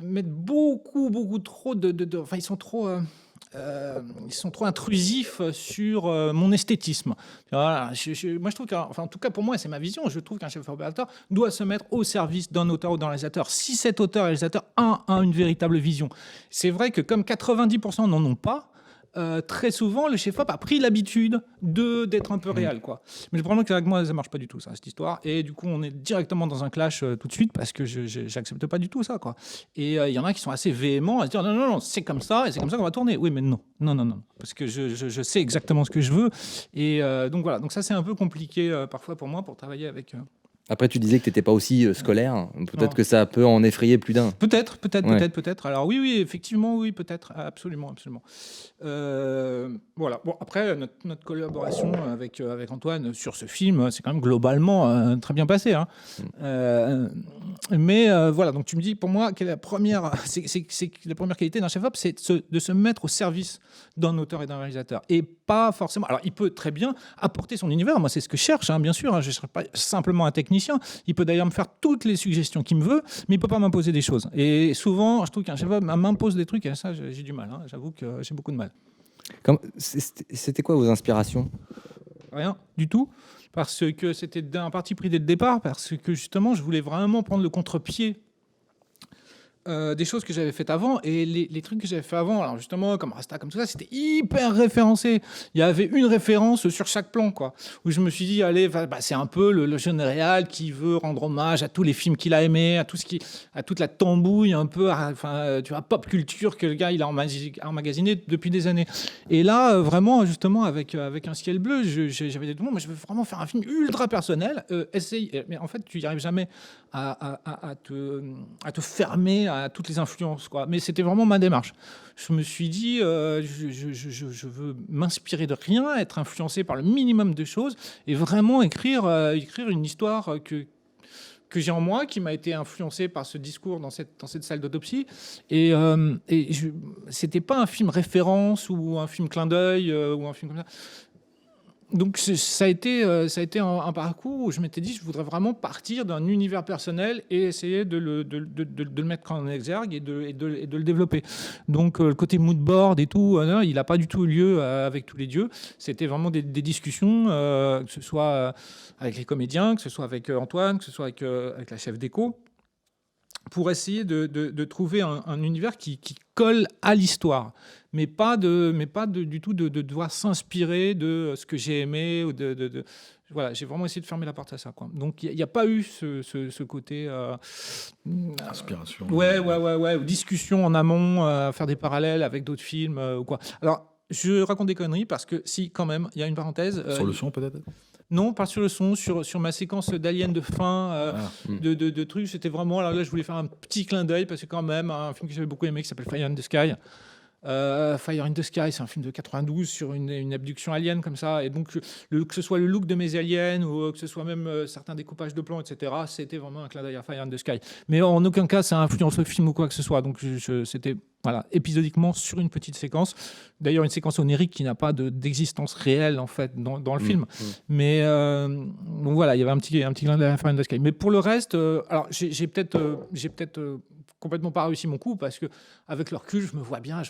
mettent beaucoup trop enfin, ils sont trop intrusifs sur mon esthétisme. Voilà, moi, je trouve en tout cas pour moi, c'est ma vision. Je trouve qu'un chef opérateur doit se mettre au service d'un auteur ou d'un réalisateur. Si cet auteur-réalisateur a une véritable vision, c'est vrai que comme 90% n'en ont pas. Très souvent, le chef-op a pris l'habitude d'être un peu réel, quoi. Mais le problème, c'est qu'avec moi, ça marche pas du tout, ça, cette histoire. Et du coup, on est directement dans un clash tout de suite parce que j'accepte pas du tout ça, quoi. Et il y en a qui sont assez véhéments à se dire non, c'est comme ça et c'est comme ça qu'on va tourner. Oui, mais non, parce que je sais exactement ce que je veux. Et donc voilà. Donc ça, c'est un peu compliqué parfois pour moi pour travailler avec. Après, tu disais que tu n'étais pas aussi scolaire. Peut-être que ça peut en effrayer plus d'un. Peut-être. Alors oui, effectivement, oui, peut-être. Absolument. Voilà. Bon, après, notre collaboration avec Antoine sur ce film, c'est quand même globalement très bien passé. Mais voilà, donc tu me dis, pour moi, quelle est la première, c'est la première qualité d'un chef-op, c'est de se mettre au service d'un auteur et d'un réalisateur. Et pas forcément... Alors, il peut très bien apporter son univers. Moi, c'est ce que je cherche, bien sûr. Je ne serai pas simplement un technicien. Il peut d'ailleurs me faire toutes les suggestions qu'il me veut, mais il ne peut pas m'imposer des choses. Et souvent, je trouve qu'un chef-op m'impose des trucs, et ça, j'ai du mal. J'avoue que j'ai beaucoup de mal. C'était quoi vos inspirations ? Rien du tout, parce que c'était un parti pris dès le départ, parce que justement, je voulais vraiment prendre le contre-pied des choses que j'avais faites avant, et les trucs que j'avais fait avant, alors justement comme Rasta, comme tout ça, c'était hyper référencé. Il y avait une référence sur chaque plan, quoi, où je me suis dit allez, c'est un peu le jeune réal qui veut rendre hommage à tous les films qu'il a aimés, à toute la tambouille un peu, tu vois, pop culture que le gars il a emmagasiné depuis des années. Et là vraiment justement avec un ciel bleu, j'avais des demandes, moi je veux vraiment faire un film ultra personnel, mais en fait tu n'y arrives jamais à te fermer à toutes les influences, quoi. Mais c'était vraiment ma démarche. Je me suis dit, je veux m'inspirer de rien, être influencé par le minimum de choses et vraiment écrire une histoire que j'ai en moi, qui m'a été influencée par ce discours dans cette salle d'autopsie. Et c'était pas un film référence ou un film clin d'œil ou un film comme ça. ça a été un parcours où je m'étais dit, je voudrais vraiment partir d'un univers personnel et essayer de le mettre en exergue et de le développer. Donc le côté mood board et tout, non, il n'a pas du tout eu lieu avec tous les dieux. C'était vraiment des discussions, que ce soit avec les comédiens, que ce soit avec Antoine, que ce soit avec la chef déco, pour essayer de trouver un univers qui colle à l'histoire, mais pas du tout de devoir s'inspirer de ce que j'ai aimé. Voilà, j'ai vraiment essayé de fermer la porte à ça, quoi. Donc il n'y a pas eu ce côté Inspiration. Ouais, ou discussion en amont, faire des parallèles avec d'autres films ou quoi. Alors, je raconte des conneries parce que si, quand même, il y a une parenthèse. Sur le son, peut-être? Non, pas sur le son, sur ma séquence d'Alien de fin, de trucs. C'était vraiment, alors là, je voulais faire un petit clin d'œil parce que quand même, un film que j'avais beaucoup aimé qui s'appelle Fire in the Sky. Fire in the Sky, c'est un film de 92 sur une abduction alien comme ça. Et donc, que ce soit le look de mes aliens ou que ce soit même certains découpages de plans, etc., c'était vraiment un clin d'œil à Fire in the Sky. Mais en aucun cas, ça influence le film ou quoi que ce soit. Donc, c'était épisodiquement sur une petite séquence. D'ailleurs, une séquence onirique qui n'a pas d'existence réelle, en fait, dans le film. Mais donc voilà, il y avait un petit clin d'œil à Fire in the Sky. Mais pour le reste, alors j'ai peut-être complètement pas réussi mon coup parce que avec le recul je vois bien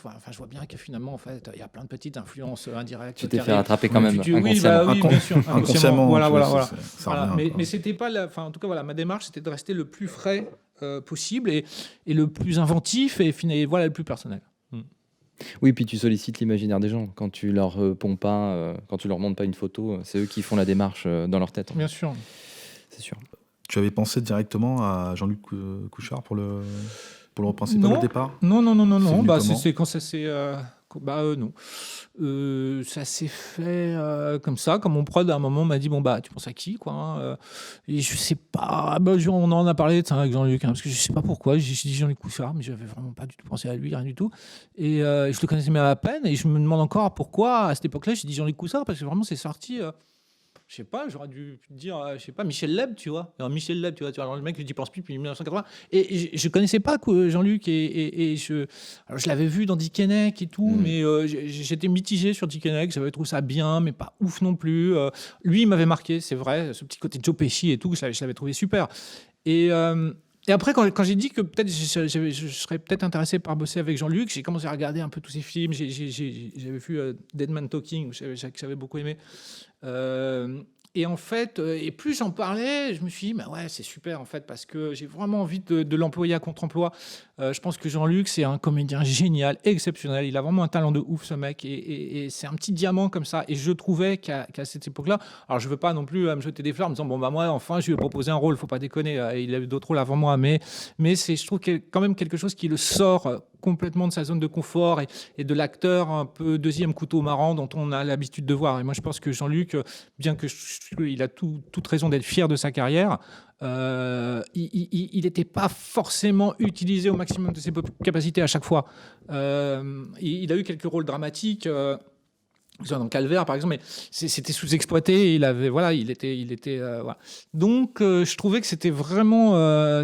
que finalement en fait il y a plein de petites influences indirectes. Tu t'es fait rattraper quand même inconsciemment. Oui, bien sûr, inconsciemment. Voilà. Ça revient, mais c'était pas en tout cas voilà, ma démarche c'était de rester le plus frais possible et le plus inventif et voilà le plus personnel. Oui, puis tu sollicites l'imaginaire des gens quand tu leur pompes pas, quand tu leur montres pas une photo, c'est eux qui font la démarche dans leur tête. Bien sûr. C'est sûr. Tu avais pensé directement à Jean-Luc Couchard pour le rôle principal au départ? Non. Bah, c'est quand ça s'est... non. Ça s'est fait comme ça, comme mon prod à un moment m'a dit bon bah tu penses à qui quoi et je sais pas, on en a parlé avec Jean-Luc parce que je sais pas pourquoi j'ai dit Jean-Luc Couchard mais j'avais vraiment pas du tout pensé à lui, rien du tout, et je le connaissais même à peine et je me demande encore pourquoi à cette époque-là j'ai dit Jean-Luc Couchard parce que vraiment c'est sorti je sais pas, j'aurais dûje sais pas, Michel Leb, tu vois. Alors, Michel Leb, tu vois, le mec, je n'y pense plus depuis 1980. Et je connaissais pas Jean-Luc et je l'avais vu dans Dick Henneck et tout, mais j'étais mitigé sur Dick Henneck. J'avais trouvé ça bien, mais pas ouf non plus. Lui, il m'avait marqué, c'est vrai, ce petit côté Joe Pesci et tout, je l'avais trouvé super. Et après, quand j'ai dit que peut-être je serais peut-être intéressé par bosser avec Jean-Luc, j'ai commencé à regarder un peu tous ses films. J'avais vu Dead Man Talking, que j'avais beaucoup aimé. Et en fait, et plus j'en parlais, je me suis dit, bah ouais, c'est super en fait, parce que j'ai vraiment envie de l'employer à contre-emploi. Je pense que Jean-Luc, c'est un comédien génial, exceptionnel. Il a vraiment un talent de ouf, ce mec, et c'est un petit diamant comme ça. Et je trouvais qu'à cette époque-là, alors je veux pas non plus me jeter des fleurs en me disant, bon bah moi, enfin, je lui ai proposé un rôle, faut pas déconner. Il a eu d'autres rôles avant moi, mais je trouve qu'il y a quand même quelque chose qui le sort complètement de sa zone de confort et de l'acteur un peu deuxième couteau marrant dont on a l'habitude de voir. Et moi, je pense que Jean-Luc, bien qu'il a toute raison d'être fier de sa carrière, il n'était pas forcément utilisé au maximum de ses capacités à chaque fois. Il a eu quelques rôles dramatiques. Dans Calvaire par exemple, mais c'était sous-exploité. Il était voilà. Donc je trouvais que c'était vraiment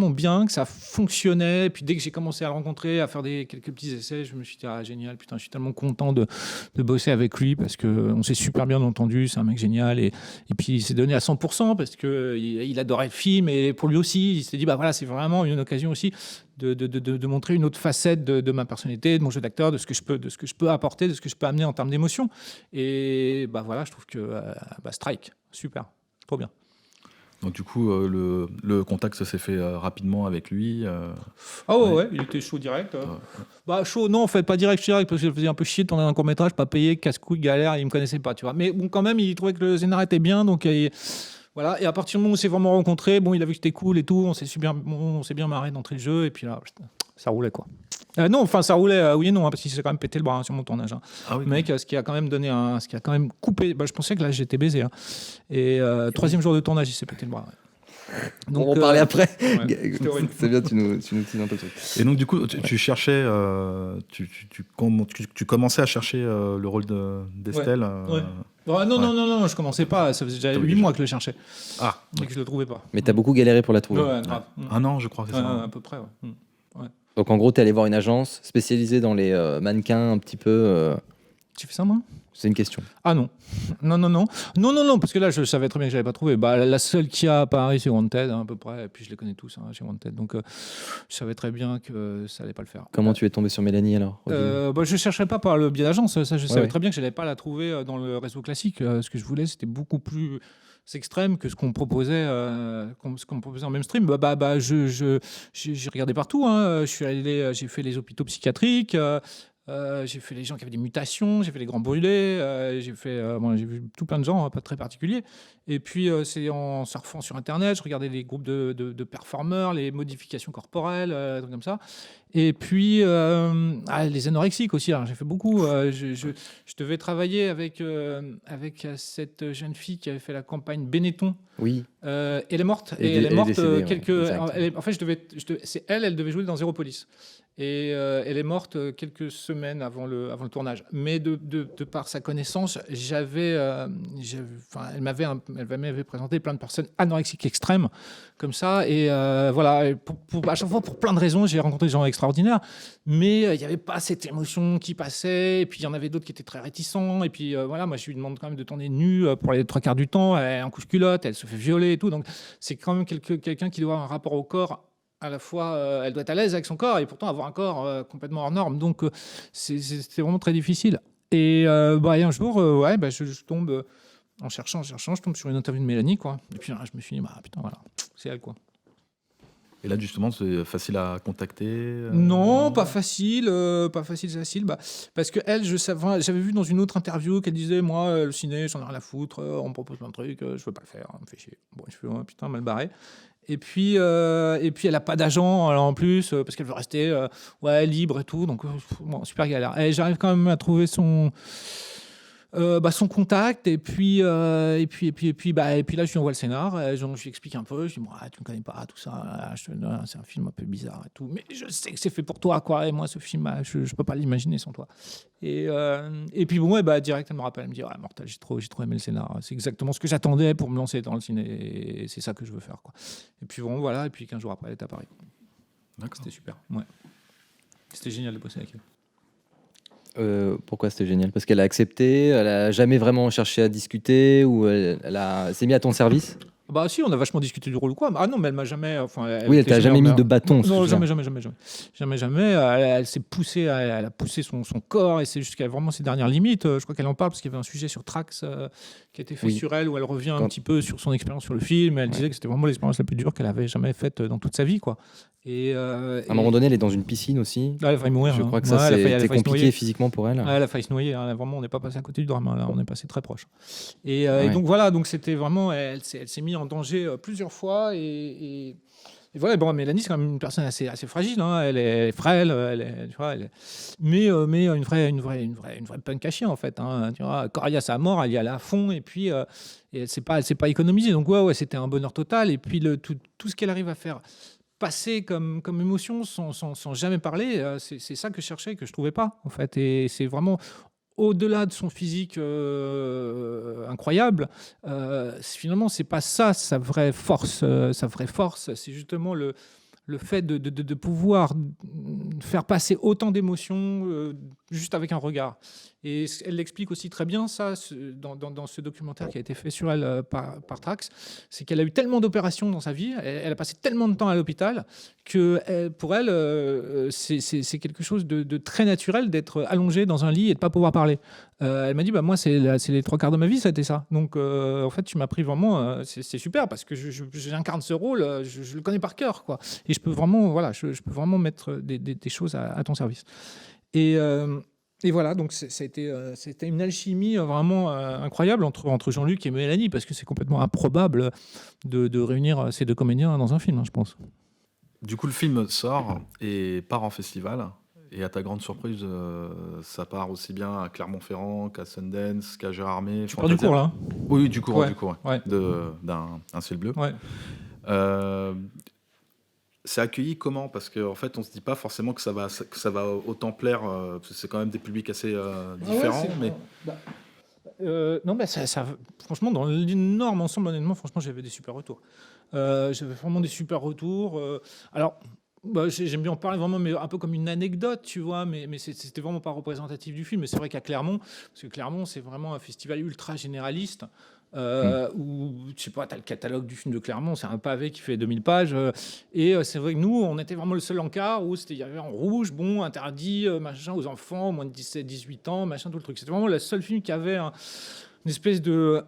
bien, que ça fonctionnait. Et puis dès que j'ai commencé à le rencontrer, à faire quelques petits essais, je me suis dit génial, putain, je suis tellement content de bosser avec lui parce que on s'est super bien entendu. C'est un mec génial et puis il s'est donné à 100% parce que il adorait le film et pour lui aussi, il s'est dit voilà, c'est vraiment une occasion aussi de montrer une autre facette de ma personnalité, de mon jeu d'acteur, de ce que je peux apporter, de ce que je peux amener en termes d'émotion. Et voilà, je trouve que strike, super, trop bien. Donc du coup, le contact s'est fait rapidement avec lui. Ouais, il était chaud direct. Chaud, non, en fait, pas direct, parce que je faisais un peu chier de tourner un court-métrage, pas payé, casse-couille, galère, il me connaissait pas, tu vois. Mais bon, quand même, il trouvait que le scénario était bien, donc voilà. Et à partir du moment où on s'est vraiment rencontrés, il a vu que j'étais cool et tout, on s'est bien marré d'entrer le jeu, et puis là, ça roulait, quoi. Non, enfin, ça roulait, oui et non, parce qu'il s'est quand même pété le bras sur mon tournage. Ah oui, le mec, ce qui a quand même coupé. Je pensais que là, j'étais baisé. Et troisième jour de tournage, il s'est pété le bras. Ouais. Donc, on va en parler après. Ouais, c'est bien, tu nous teases un peu le truc. Et donc, du coup, tu cherchais, tu commençais à chercher le rôle d'Estelle. Non, je commençais pas. Ça faisait déjà 8 mois que je le cherchais. Et que je le trouvais pas. Mais t'as beaucoup galéré pour la trouver. Ouais, grave. Un an, je crois, c'est ça. À peu près, ouais. Donc en gros, tu es allé voir une agence spécialisée dans les mannequins un petit peu J'ai fait ça, moi? C'est une question. Ah non. Non, parce que là, je savais très bien que je n'avais pas trouvé. La seule qu'il y a à Paris, c'est Wanted, à peu près. Et puis, je les connais tous, chez Wanted. Donc, je savais très bien que ça n'allait pas le faire. Comment tu es tombé sur Mélanie, alors? Je ne cherchais pas par le biais d'agence. Ça, je savais ouais. très bien que je n'allais pas la trouver dans le réseau classique. Ce que je voulais, c'était beaucoup plus extrême que ce qu'on me proposait, en mainstream. J'ai regardé partout. Je suis allé, j'ai fait les hôpitaux psychiatriques. J'ai fait les gens qui avaient des mutations, j'ai fait les grands brûlés, j'ai vu tout plein de gens pas très particuliers. Et puis, c'est en surfant sur Internet, je regardais les groupes de performeurs, les modifications corporelles, des trucs comme ça. Et puis, les anorexiques aussi. Alors, j'ai fait beaucoup. Je devais travailler avec cette jeune fille qui avait fait la campagne Benetton. Oui. Elle est morte. Et elle est morte décédée, quelques. ouais, En fait, elle devait jouer dans Zero Police. Et elle est morte quelques semaines avant le tournage. Mais de par sa connaissance, elle m'avait présenté plein de personnes anorexiques extrêmes, comme ça. Et voilà, à chaque fois, pour plein de raisons, j'ai rencontré des gens extraordinaires. Mais il n'y avait pas cette émotion qui passait. Et puis, il y en avait d'autres qui étaient très réticents. Et puis, voilà, moi, je lui demande quand même de tourner nue pour les 3/4 du temps. Elle est en couche-culotte, elle se fait violer et tout. Donc, c'est quand même quelqu'un qui doit avoir un rapport au corps. À la fois, elle doit être à l'aise avec son corps et pourtant avoir un corps complètement hors norme. Donc, c'était vraiment très difficile. Et un jour, je tombe, en cherchant, je tombe sur une interview de Mélanie, quoi. Et puis, je me suis dit, putain, voilà, c'est elle, quoi. Et là, justement, c'est facile à contacter Non, pas facile, facile. Parce que elle, j'avais vu dans une autre interview qu'elle disait, moi, le ciné, j'en ai rien à foutre, on me propose plein de trucs, je veux pas le faire, on me fait chier. Bon, je fais, putain, mal barré. Et puis, elle n'a pas d'agent en plus, parce qu'elle veut rester libre et tout. Donc, super galère. Et j'arrive quand même à trouver son contact. Et puis là, je lui envoie le scénar. Je lui explique un peu. Je dis, tu me connais pas, tout ça. C'est un film un peu bizarre et tout. Mais je sais que c'est fait pour toi, quoi. Et moi, ce film, je peux pas l'imaginer sans toi. Et puis direct, elle me rappelle, elle me dit, mortel, j'ai trop aimé le scénar. C'est exactement ce que j'attendais pour me lancer dans le ciné. Et c'est ça que je veux faire, quoi. Et puis bon, voilà. Et puis 15 jours après, elle est à Paris. D'accord. C'était super. Ouais. C'était génial de bosser avec elle. Pourquoi c'était génial? Parce qu'elle a accepté, elle a jamais vraiment cherché à discuter, ou elle s'est mise à ton service? Bah si, on a vachement discuté du rôle ou quoi. Ah non, mais elle m'a jamais. Elle t'a jamais mis de bâton. Non, jamais. Elle s'est poussée, elle a poussé son corps et c'est jusqu'à vraiment ses dernières limites. Je crois qu'elle en parle parce qu'il y avait un sujet sur Trax qui a été fait sur elle où elle revient un petit peu sur son expérience sur le film. Et elle disait que c'était vraiment l'expérience la plus dure qu'elle avait jamais faite dans toute sa vie, quoi. À un moment donné, elle est dans une piscine aussi. Elle a failli mourir. Je crois que ça, c'était compliqué physiquement pour elle. Elle a failli se noyer. Vraiment, on n'est pas passé à côté du drame. Là, on est passé très proche. Et donc voilà, donc c'était vraiment, elle s'est mise en danger plusieurs fois. Et voilà, bon, Mélanie, c'est quand même une personne assez fragile. Elle est frêle, mais une vraie punk à chien, en fait. Tu vois, coriace à mort, elle y allait à fond. Et puis, elle s'est pas économisée. Donc c'était un bonheur total. Et puis tout ce qu'elle arrive à faire passer comme émotion sans jamais parler, c'est ça que je cherchais et que je trouvais pas, en fait. Et c'est vraiment au-delà de son physique incroyable, finalement c'est pas ça sa vraie force. Sa vraie force, c'est justement le fait de pouvoir faire passer autant d'émotions juste avec un regard. Et elle l'explique aussi très bien, ça, dans ce documentaire qui a été fait sur elle par Trax, c'est qu'elle a eu tellement d'opérations dans sa vie, elle a passé tellement de temps à l'hôpital, que pour elle, c'est quelque chose de très naturel d'être allongée dans un lit et de ne pas pouvoir parler. Elle m'a dit, moi, c'est les 3/4 de ma vie, ça a été ça. Donc, en fait, tu m'as pris vraiment... c'est super, parce que j'incarne ce rôle, je le connais par cœur, quoi. Et je peux vraiment, je peux vraiment mettre des choses à ton service. Et voilà, donc c'était une alchimie vraiment incroyable entre Jean-Luc et Mélanie, parce que c'est complètement improbable de réunir ces deux comédiens dans un film, je pense. Du coup, le film sort et part en festival. Et à ta grande surprise, ça part aussi bien à Clermont-Ferrand qu'à Sundance, qu'à Gérardmer. Tu pars du cours, là? Oui, du cours, ouais. d'un ciel bleu. Ouais. C'est accueilli comment? Parce qu'en fait, on se dit pas forcément que ça va autant plaire. Parce que c'est quand même des publics assez différents. Franchement, dans l'énorme ensemble, honnêtement, franchement, j'avais des super retours. J'avais vraiment des super retours. Alors, Bah, j'aime bien en parler vraiment, mais un peu comme une anecdote, tu vois, mais c'était vraiment pas représentatif du film. Mais c'est vrai qu'à Clermont, parce que Clermont, c'est vraiment un festival ultra généraliste, où, je sais pas, t'as le catalogue du film de Clermont, c'est un pavé qui fait 2000 pages, c'est vrai que nous, on était vraiment le seul encart où il y avait en rouge, bon, interdit, machin, aux enfants, moins de 17-18 ans, machin, tout le truc. C'était vraiment le seul film qui avait une espèce de,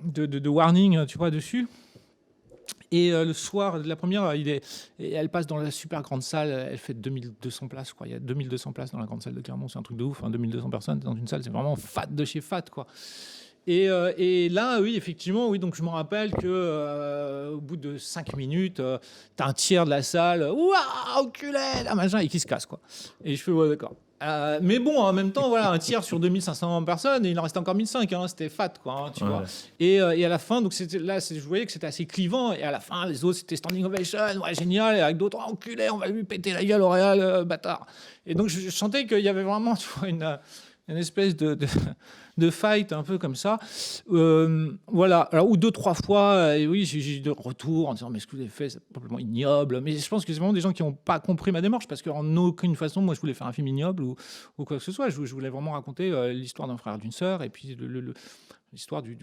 de warning, tu vois, dessus. Et le soir de la première, elle passe dans la super grande salle. Elle fait 2200 places, quoi. Il y a 2200 places dans la grande salle de Clermont. C'est un truc de ouf. 2200 personnes dans une salle, c'est vraiment fat de chez fat, quoi. Et là, oui, effectivement, oui. Donc je me rappelle que au bout de 5 minutes, t'as un tiers de la salle, waouh, enculé, là, machin, et qui se casse, quoi. Et je fais, ouais, d'accord. Mais bon, en même temps, voilà, un tiers sur 2500 personnes, et il en reste encore 1500, hein, c'était fat, quoi, hein, tu vois. Et à la fin, donc je voyais que c'était assez clivant, et à la fin, les autres, c'était standing ovation, ouais, génial, et avec d'autres, oh, enculé, on va lui péter la gueule au Real, bâtard. Et donc, je sentais qu'il y avait vraiment, tu vois, une espèce de fight un peu comme ça. Voilà. Alors, ou 2-3 fois, oui, j'ai eu de retour en disant, mais ce que vous avez fait, c'est probablement ignoble. Mais je pense que c'est vraiment des gens qui n'ont pas compris ma démarche, parce qu'en aucune façon, moi, je voulais faire un film ignoble ou quoi que ce soit. Je voulais vraiment raconter l'histoire d'un frère, d'une sœur, et puis l'histoire du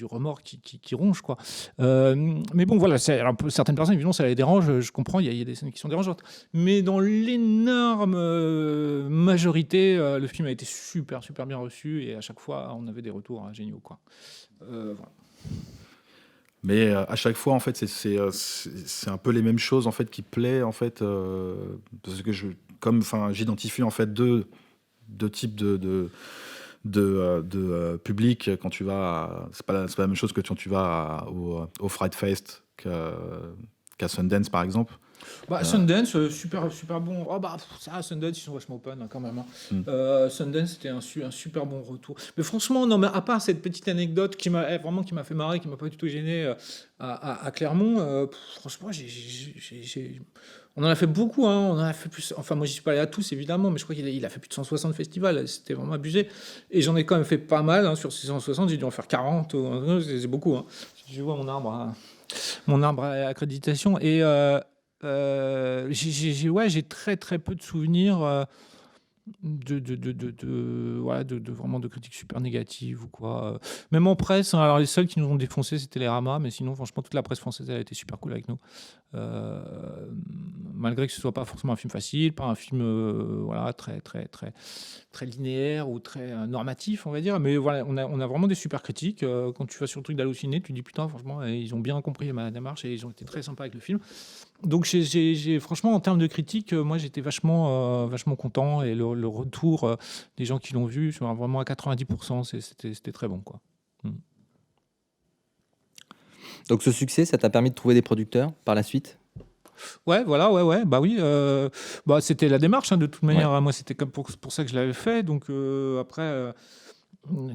remords qui ronge, quoi. Mais bon, voilà, certaines personnes, évidemment, ça les dérange, je comprends, il y a des scènes qui sont dérangeantes. Mais dans l'énorme majorité, le film a été super, super bien reçu, et à chaque fois, on avait des retours géniaux, quoi. Voilà. Mais à chaque fois, en fait, c'est un peu les mêmes choses en fait qui plaît en fait, parce que j'identifie en fait deux types de public quand tu vas. C'est pas la même chose que quand tu vas au Fright Fest qu'à Sundance par exemple. Sundance, super, super bon. Oh, ça, Sundance, ils sont vachement open, hein, quand même, hein. Sundance, c'était un super bon retour. Mais franchement, non, mais à part cette petite anecdote qui m'a fait marrer, qui m'a pas du tout gêné à Clermont, franchement, on en a fait beaucoup, hein. On en a fait plus. Enfin, moi, j'y suis pas allé à tous, évidemment, mais je crois qu'il a fait plus de 160 festivals. C'était vraiment abusé. Et j'en ai quand même fait pas mal, hein, sur ces 160. J'ai dû en faire 40. C'est beaucoup, hein. Je vois mon arbre à accréditation. Et j'ai très très peu de souvenirs vraiment de critiques super négatives ou quoi. Même en presse, hein, alors les seuls qui nous ont défoncé, c'était les Ramas, mais sinon, franchement, toute la presse française, elle a été super cool avec nous. Malgré que ce soit pas forcément un film facile, pas un film très très très très linéaire ou très normatif, on va dire, mais voilà, on a vraiment des super critiques. Quand tu vas sur le truc d'Allociné, tu te dis putain, franchement, ils ont bien compris ma démarche et ils ont été très sympas avec le film. Donc franchement, en termes de critiques, moi j'étais vachement content, et le retour des gens qui l'ont vu, vraiment à 90%, c'était très bon, quoi. Donc ce succès, ça t'a permis de trouver des producteurs par la suite ? Ouais, voilà, ouais, bah oui, c'était la démarche, hein, de toute manière. Ouais. Moi, c'était comme pour ça que je l'avais fait. Donc après,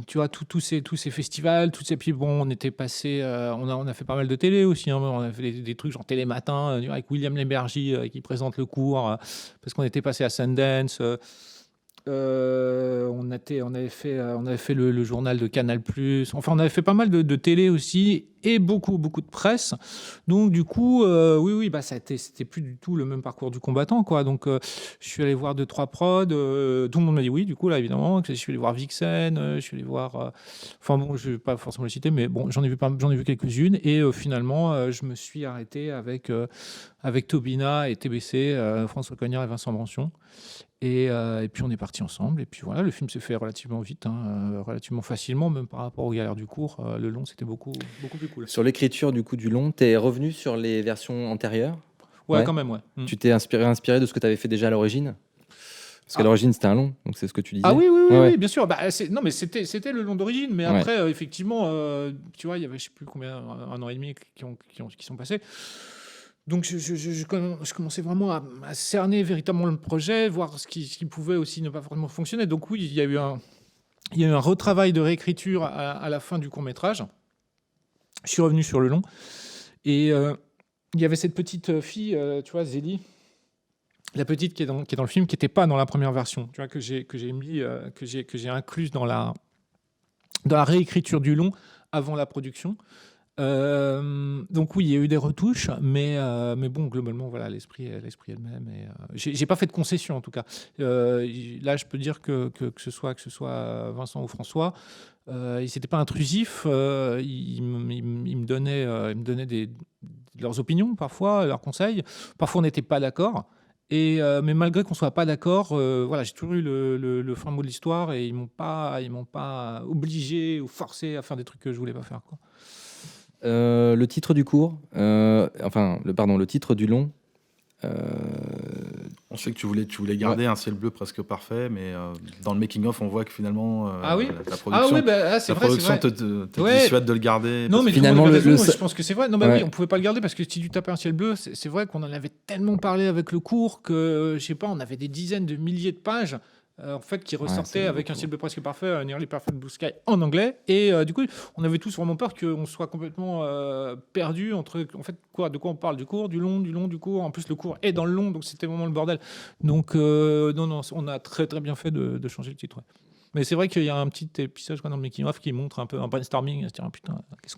tu vois, tous ces festivals, puis bon, on était passé, on a fait pas mal de télé aussi, hein. On a fait des trucs genre Télématin avec William Lémergie qui présente le cours, parce qu'on était passé à Sundance. On avait fait le journal de Canal+. Enfin, on avait fait pas mal de télé aussi, et beaucoup de presse. Donc du coup, oui, c'était plus du tout le même parcours du combattant, quoi. Donc je suis allé voir 2-3 prods. Tout le monde m'a dit oui, du coup là, évidemment. Je suis allé voir Vixen, je suis allé voir. Enfin bon, je vais pas forcément le citer, mais bon, j'en ai vu quelques-unes. Et finalement, je me suis arrêté avec Tobina et TBC, François Cognard et Vincent Brancion. Et puis on est partis ensemble, et puis voilà, le film s'est fait relativement vite, hein, relativement facilement, même par rapport aux galères du court. Le long, c'était beaucoup plus cool. Sur l'écriture du coup du long, t'es revenu sur les versions antérieures ? Ouais, quand même, ouais. Tu t'es inspiré de ce que tu avais fait déjà à l'origine ? Parce qu'à l'origine, c'était un long, donc c'est ce que tu disais. Ah oui, bien sûr. Non, mais c'était le long d'origine, mais après, effectivement, tu vois, il y avait je sais plus combien, 1 an et demi qui sont passés. Donc je commençais vraiment à cerner véritablement le projet, voir ce qui pouvait aussi ne pas vraiment fonctionner. Donc oui, il y a eu un retravail de réécriture à la fin du court-métrage. Je suis revenu sur le long. Et il y avait cette petite fille, tu vois, Zélie, la petite qui est dans le film, qui n'était pas dans la première version, tu vois, que j'ai incluse dans la réécriture du long avant la production. Donc oui, il y a eu des retouches, mais bon, globalement, voilà, l'esprit est le même. Et, j'ai pas fait de concession en tout cas. Là, je peux dire que ce soit Vincent ou François, ils n'étaient pas intrusifs. Ils me donnaient leurs opinions parfois, leurs conseils. Parfois, on n'était pas d'accord. Mais malgré qu'on soit pas d'accord, voilà, j'ai toujours eu le fin mot de l'histoire et ils m'ont pas obligé ou forcé à faire des trucs que je voulais pas faire, quoi. Le titre du court, le titre du long. On sait que tu voulais garder un ciel bleu presque parfait, mais dans le making-of, on voit que finalement, Ah oui. la production, C'est la vrai, production c'est vrai. te dissuade de le garder. Non, mais finalement, finalement, le- je pense que c'est vrai. Non, mais Ouais. oui, on pouvait pas le garder parce que si tu tapais un ciel bleu, c'est vrai qu'on en avait tellement parlé avec le cours que, je sais pas, on avait des dizaines de milliers de pages. En fait, qui ressortaient c'est avec beaucoup. un ciel bleu presque parfait, Nearly Perfect Blue Sky en anglais. Et du coup, on avait tous vraiment peur qu'on soit complètement perdu entre, en fait, de quoi on parle, du court, du long, du court. En plus, le court est dans le long, donc c'était vraiment le bordel. Donc, non, on a très très bien fait de changer le titre. Ouais. Mais c'est vrai qu'il y a un petit épisode dans le making of qui montre un peu un brainstorming, à se dire ah, putain, ce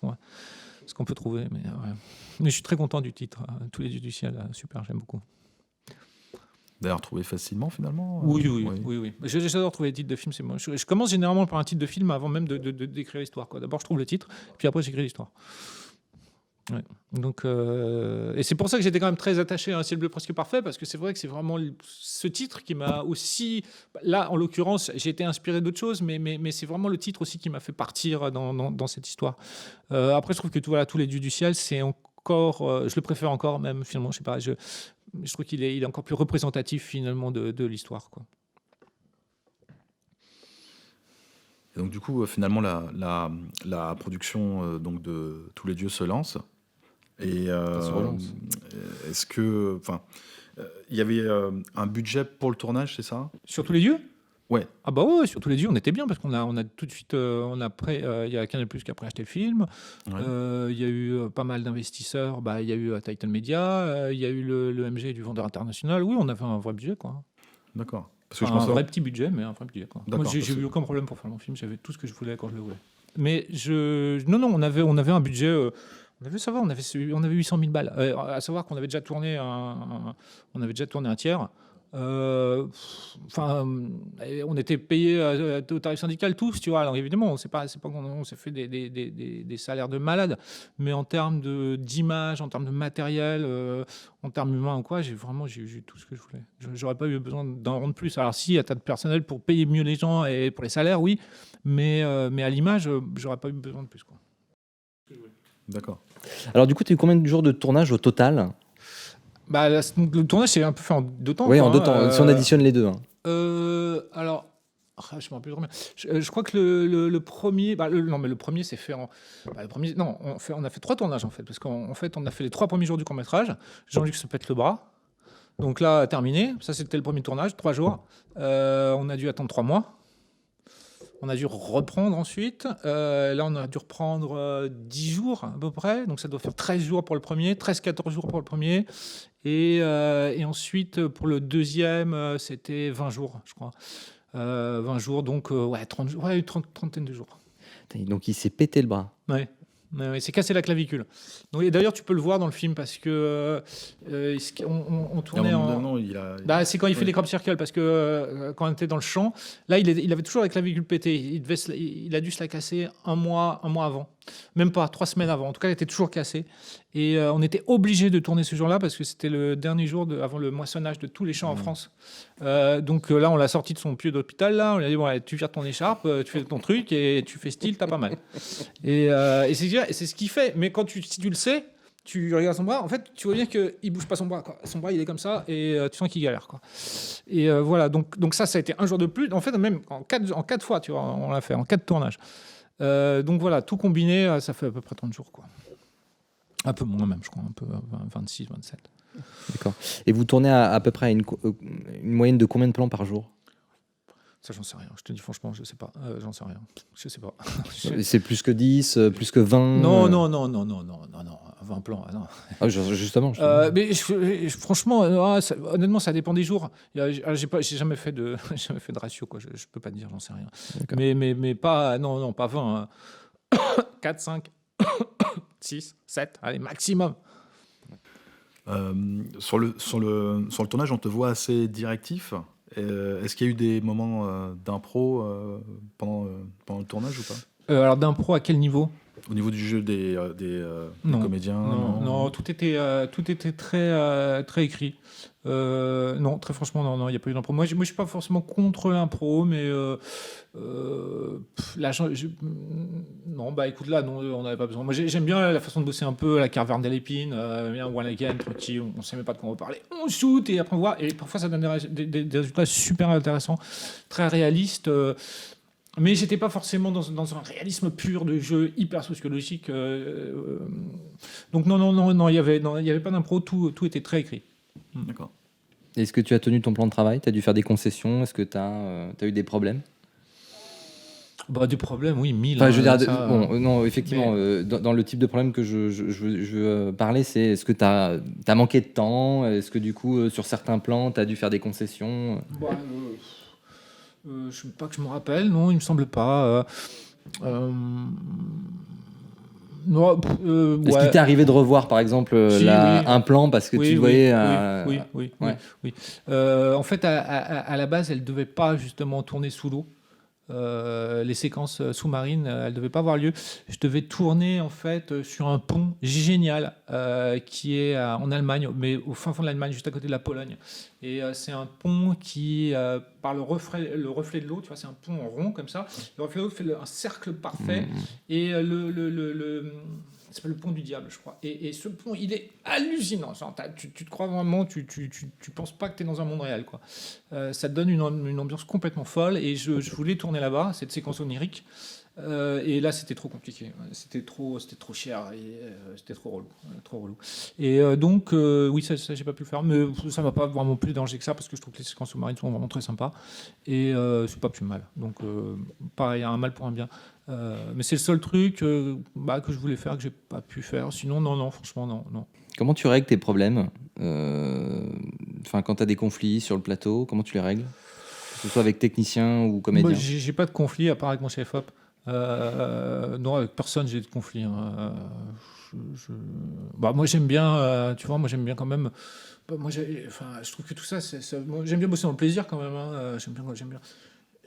qu'on peut trouver. Mais je suis très content du titre. Tous les dieux du ciel, super, j'aime beaucoup. D'ailleurs, trouvé facilement finalement. Oui. J'adore trouver les titres de films. C'est moi. Je commence généralement par un titre de film avant même d'écrire l'histoire, quoi. D'abord, je trouve le titre, puis après, j'écris l'histoire. Ouais. Donc, et c'est pour ça que j'étais quand même très attaché à Un ciel bleu presque parfait, parce que c'est vrai que c'est vraiment ce titre qui m'a aussi... Là, en l'occurrence, j'ai été inspiré d'autres choses, mais c'est vraiment le titre aussi qui m'a fait partir dans cette histoire. Après, je trouve que tous les dieux du ciel, c'est encore... je le préfère encore même, finalement, je sais pas... Je trouve qu'il est encore plus représentatif finalement de l'histoire, quoi. Et donc du coup, finalement, la production donc de Tous les dieux se lance. Et se relance. est-ce que, enfin, il y avait un budget pour le tournage, c'est ça? Sur tous les dieux? Ouais. Ah bah ouais, sur tous les dieux, on était bien parce qu'on a tout de suite, il y a Canal+ qui a acheté le film. Ouais. Il y a eu pas mal d'investisseurs. Bah, il y a eu Titan Media, il y a eu le MG du Vendeur International. Oui, on avait un vrai budget, quoi. D'accord. Parce que je Un pense vrai petit budget, mais un vrai budget, quoi. D'accord, Moi, j'ai parce eu que- aucun problème pour faire mon film. J'avais tout ce que je voulais quand je le voulais. Mais non, on avait un budget. Ça va, on avait 800 000 balles. À savoir qu'on avait déjà tourné un tiers. On était payés au tarif syndical tous, tu vois. Alors évidemment, c'est pas qu'on s'est fait des salaires de malades, mais en termes d'image, en termes de matériel, en termes humains ou quoi, j'ai eu tout ce que je voulais. J'aurais pas eu besoin d'en rendre plus. Alors si, à tas de personnel pour payer mieux les gens et pour les salaires, oui, mais à l'image, j'aurais pas eu besoin de plus, quoi. D'accord. Alors du coup, tu as eu combien de jours de tournage au total? Bah, le tournage c'est un peu fait en 2 temps. Oui, quoi, en 2 temps, si on additionne les deux. Alors, je me rappelle plus. Je crois que le premier, le premier c'est fait le premier, non, on a fait 3 tournages en fait, parce qu'en fait on a fait les 3 premiers jours du court métrage. Jean-Luc se pète le bras, donc là terminé. Ça c'était le premier tournage, 3 jours. On a dû attendre 3 mois. On a dû reprendre ensuite. Là, on a dû reprendre 10 jours à peu près. Donc, ça doit faire 13 jours pour le premier, 13-14 jours pour le premier. Et ensuite, pour le deuxième, c'était 20 jours, je crois. 20 jours, donc une trentaine de jours. Donc il s'est pété le bras. Ouais. Il s'est cassé la clavicule. Donc, et d'ailleurs, tu peux le voir dans le film parce que on tournait en... c'est quand il fait les crop circles, parce que quand on était dans le champ, là, il avait toujours la clavicule pétée. Il a dû se la casser un mois avant. Même pas, 3 semaines avant. En tout cas, elle était toujours cassée. Et on était obligé de tourner ce jour-là parce que c'était le dernier jour avant le moissonnage de tous les champs en France. Donc là, on l'a sorti de son pieu d'hôpital. Là, on lui a dit bon, allez, tu vires ton écharpe, tu fais ton truc et tu fais style, t'as pas mal. Et c'est ce qu'il fait. Mais si tu le sais, tu regardes son bras, en fait, tu vois bien qu'il bouge pas son bras, quoi. Son bras, il est comme ça et tu sens qu'il galère, quoi. Et voilà, donc ça a été un jour de plus. En fait, même en 4 fois, tu vois, on l'a fait, en 4 tournages. Donc voilà, tout combiné, ça fait à peu près 30 jours, quoi. Un peu moins même, je crois, un peu 26, 27. D'accord. Et vous tournez à peu près à une moyenne de combien de plans par jour? Ça, j'en sais rien. Je te dis franchement, je sais pas. J'en sais rien. Je sais pas. C'est plus que 10, plus que 20? Non. 20 plans, non. Ah, justement. Mais franchement, honnêtement, ça dépend des jours. J'ai jamais fait de ratio, quoi. Je peux pas te dire, j'en sais rien. D'accord. Mais pas, non, pas 20. 4, 5. 6, 7, allez, maximum. Sur le tournage, on te voit assez directif. Est-ce qu'il y a eu des moments d'impro pendant le tournage ou pas? Alors d'impro à quel niveau? Au niveau du jeu des Non. comédiens? Non, tout était très écrit. Non, très franchement, non, il n'y a pas eu d'impro. Moi, je suis pas forcément contre l'impro, mais là, non, bah écoute, là, non, on n'avait pas besoin. Moi, j'aime bien la façon de bosser un peu, la caverne des lépines, bien one again, tranquille, on ne sait même pas de quoi on va parler. On shoot et après on voit, et parfois ça donne des résultats super intéressants, très réalistes. Mais j'étais pas forcément dans un réalisme pur de jeu hyper sociologique. Donc non, il y avait pas d'impro, tout était très écrit. D'accord. Est-ce que tu as tenu ton plan de travail? Tu as dû faire des concessions? Est-ce que tu as eu des problèmes? Bah, des problèmes, oui, 1000. Enfin, je veux dire, ça, non, effectivement, dans le type de problème que je veux parler, c'est est-ce que tu as manqué de temps? Est-ce que du coup, sur certains plans, tu as dû faire des concessions? Bah, je sais pas que je me rappelle, non, il me semble pas. Non, Est-ce qu'il t'est arrivé de revoir, par exemple, Si, oui. un plan parce que tu voyais... Oui. Ouais. En fait, à la base, elle devait pas justement tourner sous l'eau. Les séquences sous-marines, elles ne devaient pas avoir lieu. Je devais tourner en fait sur un pont génial qui est en Allemagne, mais au fin fond de l'Allemagne, juste à côté de la Pologne. Et c'est un pont qui, par le reflet de l'eau, tu vois, c'est un pont en rond comme ça. Le reflet de l'eau fait un cercle parfait. Et ça s'appelle le pont du diable, je crois. Et ce pont, il est hallucinant. Genre, tu te crois vraiment, tu penses pas que tu es dans un monde réel, quoi. Ça te donne une ambiance complètement folle. Et je voulais tourner là-bas, cette séquence onirique. Et là, c'était trop compliqué. C'était trop cher et c'était trop relou. Et donc, oui, ça, j'ai pas pu le faire. Mais ça m'a pas vraiment plus dérangé que ça parce que je trouve que les séquences sous-marines sont vraiment très sympas. Et c'est pas plus mal. Donc, pareil, un mal pour un bien. Mais c'est le seul truc que je voulais faire que j'ai pas pu faire. Sinon, non, franchement, non. Comment tu règles tes problèmes? Quand tu as des conflits sur le plateau, comment tu les règles? Que ce soit avec technicien ou comédien. Moi, j'ai pas de conflit à part avec mon chef-op. Non, avec personne, j'ai de conflit. Moi, j'aime bien, tu vois, j'aime bien quand même. Je trouve que tout ça, moi, j'aime bien bosser dans le plaisir quand même.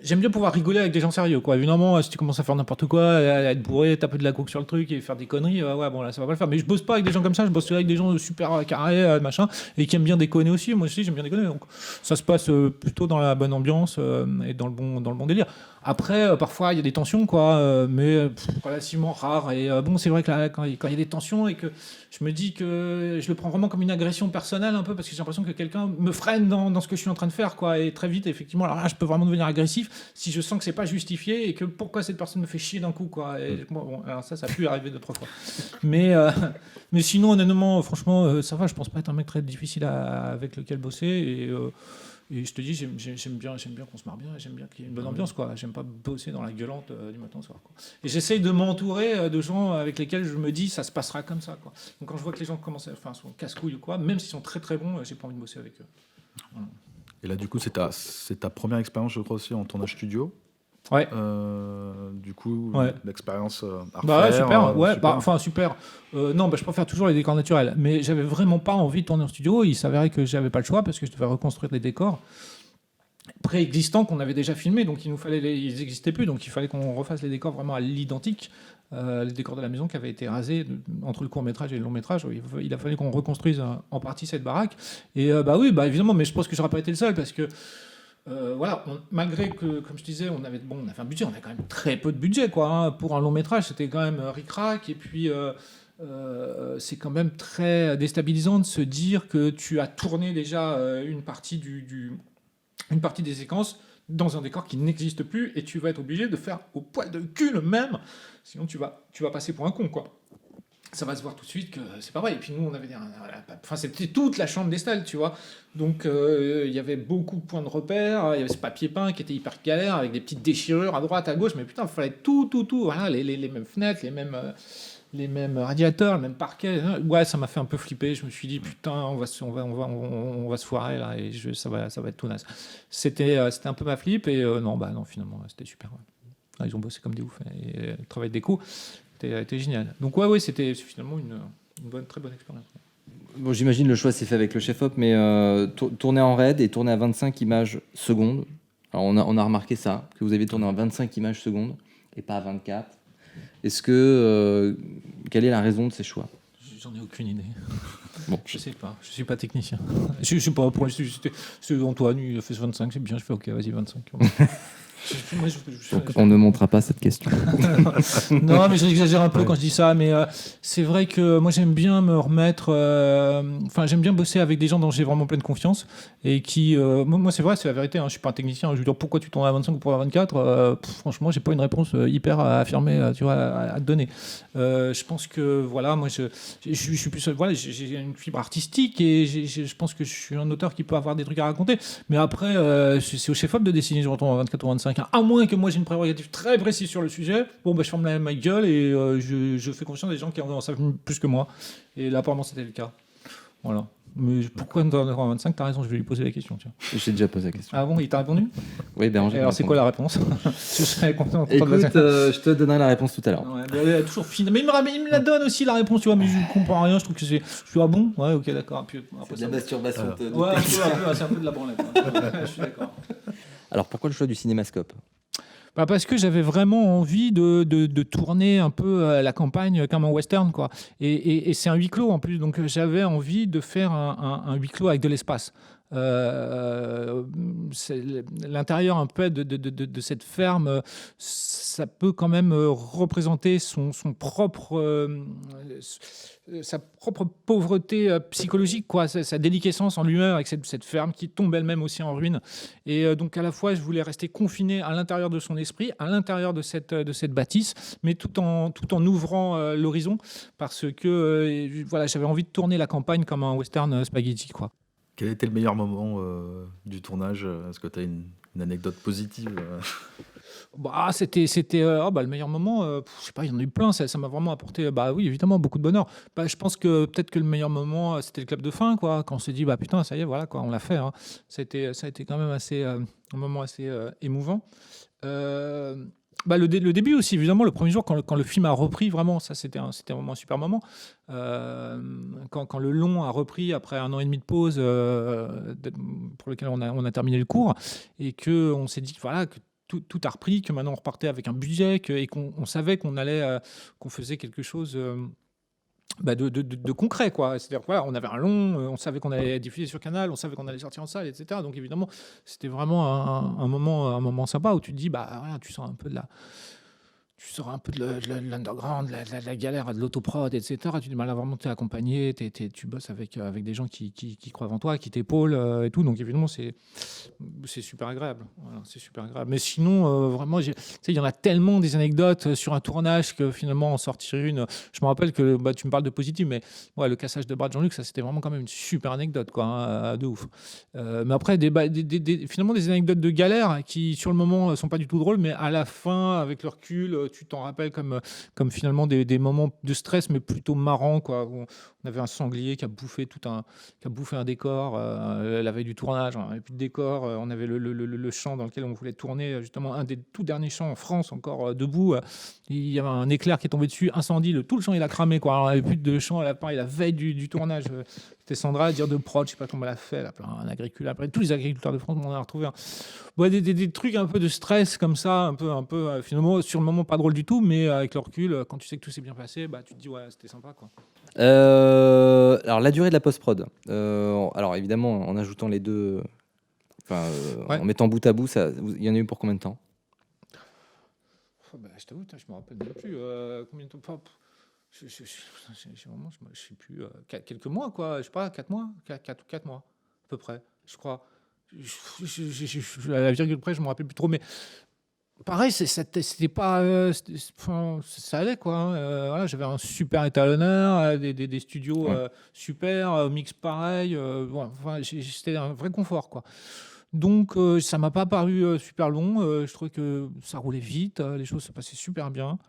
J'aime bien pouvoir rigoler avec des gens sérieux, quoi. Évidemment, si tu commences à faire n'importe quoi, à être bourré, taper de la coke sur le truc et faire des conneries, là, ça va pas le faire. Mais je bosse pas avec des gens comme ça, je bosse avec des gens super carrés, machin, et qui aiment bien déconner aussi. Moi aussi, j'aime bien déconner. Donc, ça se passe plutôt dans la bonne ambiance et dans le bon délire. Après, parfois, il y a des tensions, quoi, mais relativement rares. Et c'est vrai que là, quand il y a des tensions et que je me dis que je le prends vraiment comme une agression personnelle un peu parce que j'ai l'impression que quelqu'un me freine dans ce que je suis en train de faire, quoi. Et très vite, effectivement, alors là, je peux vraiment devenir agressif si je sens que c'est pas justifié et que pourquoi cette personne me fait chier d'un coup, quoi. Et alors ça a pu arriver 2-3 fois. Mais sinon, honnêtement, franchement, ça va. Je pense pas être un mec très difficile avec lequel bosser et je te dis, j'aime bien qu'on se marre bien, j'aime bien qu'il y ait une bonne ambiance, quoi. J'aime pas bosser dans la gueulante du matin au soir, quoi. Et j'essaye de m'entourer de gens avec lesquels je me dis ça se passera comme ça, quoi. Donc quand je vois que les gens sont casse-couilles ou quoi, même s'ils sont très très bons, j'ai pas envie de bosser avec eux. Voilà. Et là, du coup, c'est ta première expérience, je crois, aussi en tournage studio. Ouais. Du coup, ouais. L'expérience à refaire. Super. Je préfère toujours les décors naturels. Mais j'avais vraiment pas envie de tourner en studio. Il s'avérait que j'avais pas le choix parce que je devais reconstruire des décors préexistants qu'on avait déjà filmés. Donc ils n'existaient plus. Donc il fallait qu'on refasse les décors vraiment à l'identique. Les décors de la maison qui avaient été rasés entre le court-métrage et le long-métrage. Il a fallu qu'on reconstruise en partie cette baraque. Et évidemment, mais je pense que j'aurais pas été le seul parce que malgré que, comme je disais, on avait un budget, on avait quand même très peu de budget, quoi, hein. Pour un long métrage, c'était quand même ric-rac, et puis c'est quand même très déstabilisant de se dire que tu as tourné déjà une partie des séquences dans un décor qui n'existe plus, et tu vas être obligé de faire au poil de cul le même, sinon tu vas passer pour un con, quoi. Ça va se voir tout de suite que c'est pas vrai. Et puis nous, on avait c'était toute la chambre d'Estelle, tu vois. Donc il y avait beaucoup de points de repère. Il y avait ce papier peint qui était hyper galère avec des petites déchirures à droite, à gauche. Mais putain, il fallait tout. Voilà, les mêmes fenêtres, les mêmes radiateurs, le même parquet. Ouais, ça m'a fait un peu flipper. Je me suis dit putain, on va se foirer là et ça va être tout naze. C'était un peu ma flip et non, finalement, c'était super. Ouais. Ils ont bossé comme des oufs et le travail des coups. été génial. Donc ouais, c'était finalement une très bonne expérience. Bon, j'imagine le choix s'est fait avec le chef-op, mais tourner en RAID et tourner à 25 images secondes. Alors on a remarqué ça, que vous avez tourné en 25 images secondes et pas à 24. Est-ce que quelle est la raison de ces choix? J'en ai aucune idée. Bon, je sais pas. Je suis pas technicien. Je sais pas. Pour c'est Antoine, il a fait 25, c'est bien. Je fais OK, vas-y 25. Donc, on ne montrera pas cette question. Non, mais j'exagère un peu quand je dis ça, mais c'est vrai que moi j'aime bien me remettre. J'aime bien bosser avec des gens dont j'ai vraiment pleine confiance et qui. Moi, c'est vrai, c'est la vérité. Hein, je suis pas un technicien. Je veux dire, pourquoi tu tournes à 25 ou pour à 24 franchement, j'ai pas une réponse hyper affirmée, tu vois, à te donner. Je pense que voilà, moi, je suis plus. Voilà, j'ai une fibre artistique et je pense que je suis un auteur qui peut avoir des trucs à raconter. Mais après, c'est au chef-op de décider si je retourne à 24 ou 25. À moins que moi j'ai une prérogative très précise sur le sujet, je ferme ma gueule et je fais confiance à des gens qui en savent plus que moi. Et là, apparemment, c'était le cas. Voilà. Mais pourquoi dans 25 ? T'as raison, je vais lui poser la question. Tiens. J'ai déjà posé la question. Ah bon, il t'a répondu ? Oui, Bérangère. Alors, c'est quoi la réponse ? Je serais content. Écoute, je te donnerai la réponse tout à l'heure. Ouais, mais toujours fine. Mais il me la donne aussi, la réponse, tu vois, mais je comprends rien. Je trouve que je suis bon. Ouais, ok, d'accord. Puis, c'est de la masturbation. Ouais, c'est un peu de la branlette. Je suis d'accord. Alors, pourquoi le choix du cinémascope ? Parce que j'avais vraiment envie de tourner un peu la campagne comme en western, quoi. Et c'est un huis clos en plus, donc j'avais envie de faire un huis clos avec de l'espace. L'intérieur un peu de cette ferme, ça peut quand même représenter son propre, sa propre pauvreté psychologique, quoi, sa déliquescence en lui-même avec cette ferme qui tombe elle-même aussi en ruine. Et donc à la fois, je voulais rester confiné à l'intérieur de son esprit, à l'intérieur de cette bâtisse, mais tout en ouvrant l'horizon, parce que voilà, j'avais envie de tourner la campagne comme un western spaghetti, quoi. Quel était le meilleur moment du tournage ? Est-ce que tu as une anecdote positive C'était le meilleur moment. Je sais pas, il y en a eu plein. Ça m'a vraiment apporté, oui, évidemment, beaucoup de bonheur. Je pense que peut-être que le meilleur moment, c'était le clap de fin, quoi. Quand on s'est dit, putain, ça y est, voilà, quoi, on l'a fait. Hein. Ça a été quand même un moment assez émouvant. Le début aussi, évidemment, le premier jour, quand le film a repris, vraiment, ça, c'était vraiment un super moment. Quand le long a repris après 1 an et demi de pause pour lequel on a terminé le cours, et qu'on s'est dit voilà, que tout a repris, que maintenant on repartait avec un budget, et qu'on savait qu'on faisait quelque chose de concret, quoi. C'est-à-dire voilà, on avait un long, on savait qu'on allait diffuser sur Canal, on savait qu'on allait sortir en salle, etc. Donc évidemment, c'était vraiment un moment sympa où tu te dis voilà, tu sors un peu de l'underground, de la galère, de l'autoprod, etc. Tu dis, là, vraiment, tu es accompagné, tu bosses avec des gens qui croient en toi, qui t'épaulent et tout. Donc, évidemment, c'est super agréable. Voilà, c'est super agréable. Mais sinon, vraiment, il y en a tellement des anecdotes sur un tournage que finalement, en sortir une. Je me rappelle que tu me parles de positif, mais ouais, le cassage de bras de Jean-Luc, ça, c'était vraiment quand même une super anecdote, quoi, hein, de ouf. Mais après, finalement, des anecdotes de galère qui, sur le moment, sont pas du tout drôles, mais à la fin, avec le recul, tu t'en rappelles comme finalement des moments de stress, mais plutôt marrants, quoi. On avait un sanglier qui a bouffé un décor la veille du tournage. On n'avait plus de décor. On avait le champ dans lequel on voulait tourner, justement un des tout derniers champs en France, encore debout. Il y avait un éclair qui est tombé dessus, incendie. Tout le champ il a cramé, quoi. Alors, on n'avait plus de champ à la fin. Et la veille du tournage, c'était Sandra à dire de prod, je sais pas comment elle a fait, un agriculteur. Après, tous les agriculteurs de France, on en a retrouvé un. Ouais, des trucs un peu de stress comme ça, un peu finalement sur le moment pas drôle du tout, mais avec le recul, quand tu sais que tout s'est bien passé, tu te dis ouais, c'était sympa, quoi. Alors la durée de la post-prod. Alors évidemment, en ajoutant les deux, en mettant bout à bout, il y en a eu pour combien de temps ? Je t'avoue, je me rappelle même plus combien de temps. Je sais plus. Quelques mois, quoi. Je sais pas, 4 mois, 4 mois à peu près, je crois. À la virgule près, je me rappelle plus trop, mais pareil, c'était pas, ça allait, quoi. Hein. Voilà, j'avais un super étalonneur, des studios super, mix pareil. C'était un vrai confort, quoi. Donc, ça m'a pas paru super long. Je trouvais que ça roulait vite, les choses se passaient super bien.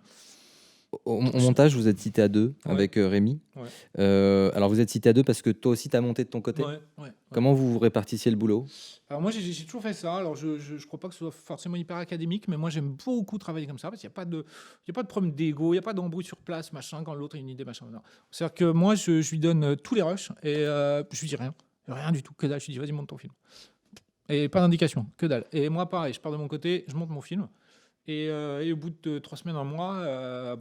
Au montage, vous êtes cité à deux avec Rémi. Ouais. Alors, vous êtes cité à deux parce que toi aussi, tu as monté de ton côté. Ouais. Comment vous répartissiez le boulot? Alors moi, j'ai toujours fait ça. Alors je crois pas que ce soit forcément hyper académique, mais moi j'aime beaucoup travailler comme ça parce qu'il n'y a pas de problème d'ego, il n'y a pas d'embrouille sur place, machin, quand l'autre a une idée, machin. Non. C'est-à-dire que moi, je lui donne tous les rushs et je lui dis rien du tout, que dalle. Je lui dis vas-y, monte ton film. Et pas d'indication, que dalle. Et moi, pareil, je pars de mon côté, je monte mon film. Et au bout de 3 semaines, un mois,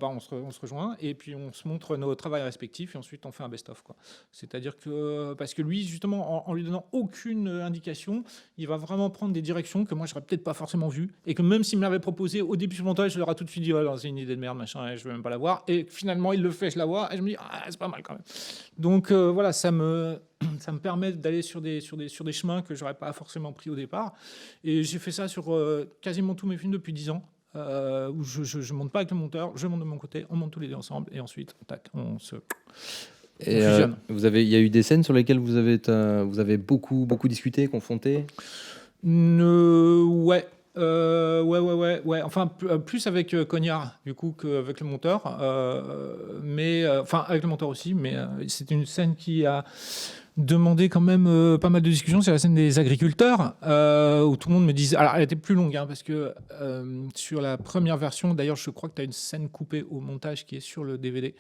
on se rejoint et puis on se montre nos travails respectifs et ensuite on fait un best-of, quoi. C'est-à-dire que, parce que lui, justement, en lui donnant aucune indication, il va vraiment prendre des directions que moi, je n'aurais peut-être pas forcément vues et que même s'il me l'avait proposé au début du montage, je leur ai tout de suite dit, c'est une idée de merde, machin, et je ne veux même pas la voir. Et finalement, il le fait, je la vois et je me dis, c'est pas mal quand même. Donc voilà, ça me permet d'aller sur des chemins que je n'aurais pas forcément pris au départ. Et j'ai fait ça sur quasiment tous mes films depuis 10 ans. Où je monte pas avec le monteur, je monte de mon côté, on monte tous les deux ensemble et ensuite tac, on fusionne. Il y a eu des scènes sur lesquelles vous avez beaucoup discuté, confronté. Ouais. Enfin, plus avec Cognard du coup qu'avec le monteur, mais enfin avec le monteur aussi, mais c'est une scène qui a demandé quand même pas mal de discussions. C'est la scène des agriculteurs où tout le monde me disait, alors elle était plus longue parce que sur la première version, d'ailleurs je crois que tu as une scène coupée au montage qui est sur le DVD,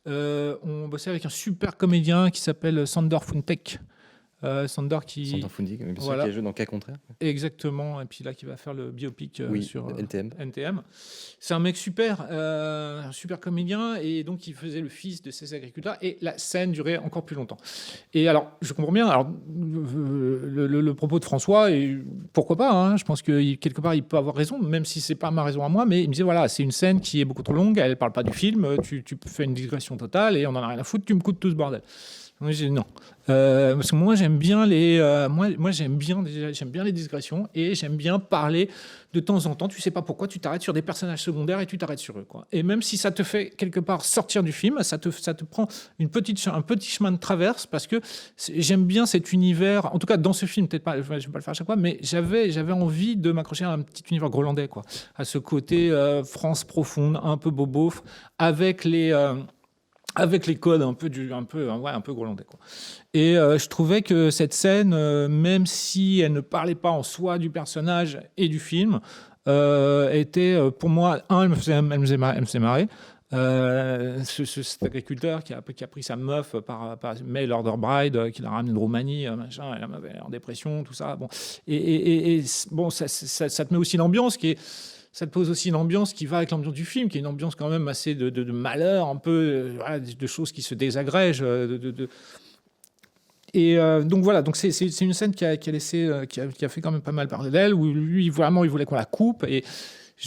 on bossait avec un super comédien qui s'appelle Sander Funtek. Sander Fundik, bien sûr, voilà. qui a joué dans Cas contraire. Exactement, et puis là qui va faire le biopic sur NTM. C'est un mec super, un super comédien, et donc il faisait le fils de ces agriculteurs, et la scène durait encore plus longtemps. Et alors, je comprends bien, alors, le propos de François, et pourquoi pas, je pense que quelque part il peut avoir raison, même si c'est pas ma raison à moi, mais il me disait voilà, c'est une scène qui est beaucoup trop longue, elle parle pas du film, tu fais une digression totale, et on en a rien à foutre, tu me coûtes tout ce bordel. Moi, j'ai dit non. Parce que moi, j'aime bien j'aime bien les digressions et j'aime bien parler de temps en temps. Tu sais pas pourquoi, tu t'arrêtes sur des personnages secondaires et tu t'arrêtes sur eux, quoi. Et même si ça te fait quelque part sortir du film, ça te prend un petit chemin de traverse parce que j'aime bien cet univers. En tout cas, dans ce film, peut-être pas, je vais pas le faire à chaque fois, mais j'avais envie de m'accrocher à un petit univers grolandais, quoi. À ce côté France profonde, un peu bobof, avec les codes un peu grolandais, quoi. Et je trouvais que cette scène, même si elle ne parlait pas en soi du personnage et du film, était pour moi, elle me faisait marrer. Cet agriculteur qui a pris sa meuf par mail order bride, qui l'a ramenée de Roumanie, machin, elle avait en dépression, tout ça. Bon, et bon, ça te met aussi l'ambiance qui est. Ça te pose aussi une ambiance qui va avec l'ambiance du film, qui est une ambiance quand même assez de malheur, un peu de choses qui se désagrègent. Et donc voilà, donc c'est une scène qui a fait quand même pas mal parler d'elle, où lui vraiment il voulait qu'on la coupe. Et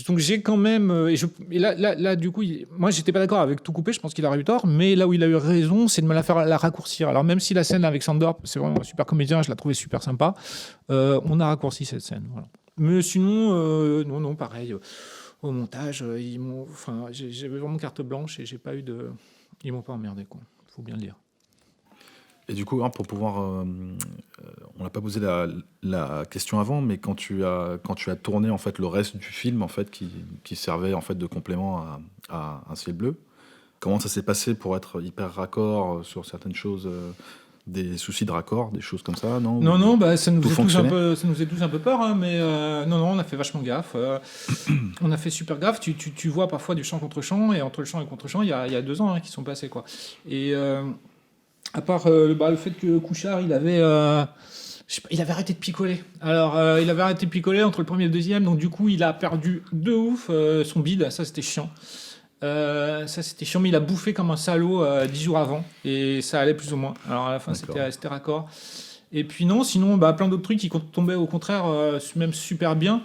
donc j'ai quand même et là du coup moi j'étais pas d'accord avec tout couper, je pense qu'il aurait eu tort, mais là où il a eu raison, c'est de me la raccourcir. Alors même si la scène avec Sandor, c'est vraiment un super comédien, je la trouvais super sympa, on a raccourci cette scène, voilà. Mais sinon, non, pareil. Au montage, j'avais vraiment carte blanche et j'ai pas eu de. Ils m'ont pas emmerdé, quoi. Faut bien le dire. Et du coup, pour pouvoir, on n'a pas posé la question avant, mais quand tu as tourné en fait le reste du film en fait qui servait en fait de complément à Un ciel bleu, comment ça s'est passé pour être hyper raccord sur certaines choses? Des soucis de raccord, des choses comme ça, non? Non, ça nous faisait tous un peu peur, mais non, on a fait vachement gaffe. On a fait super gaffe. Tu vois parfois du chant contre chant, et entre le chant et contre chant, il y a 2 ans qui sont passés, quoi. Et à part le fait que Couchard, il avait arrêté de picoler. Alors, il avait arrêté de picoler entre le premier et le deuxième, donc du coup, il a perdu de ouf son bide. Ça, c'était chiant. Mais il a bouffé comme un salaud 10 jours avant et ça allait plus ou moins. Alors à la fin c'était raccord. Et puis non, sinon plein d'autres trucs qui tombaient au contraire même super bien,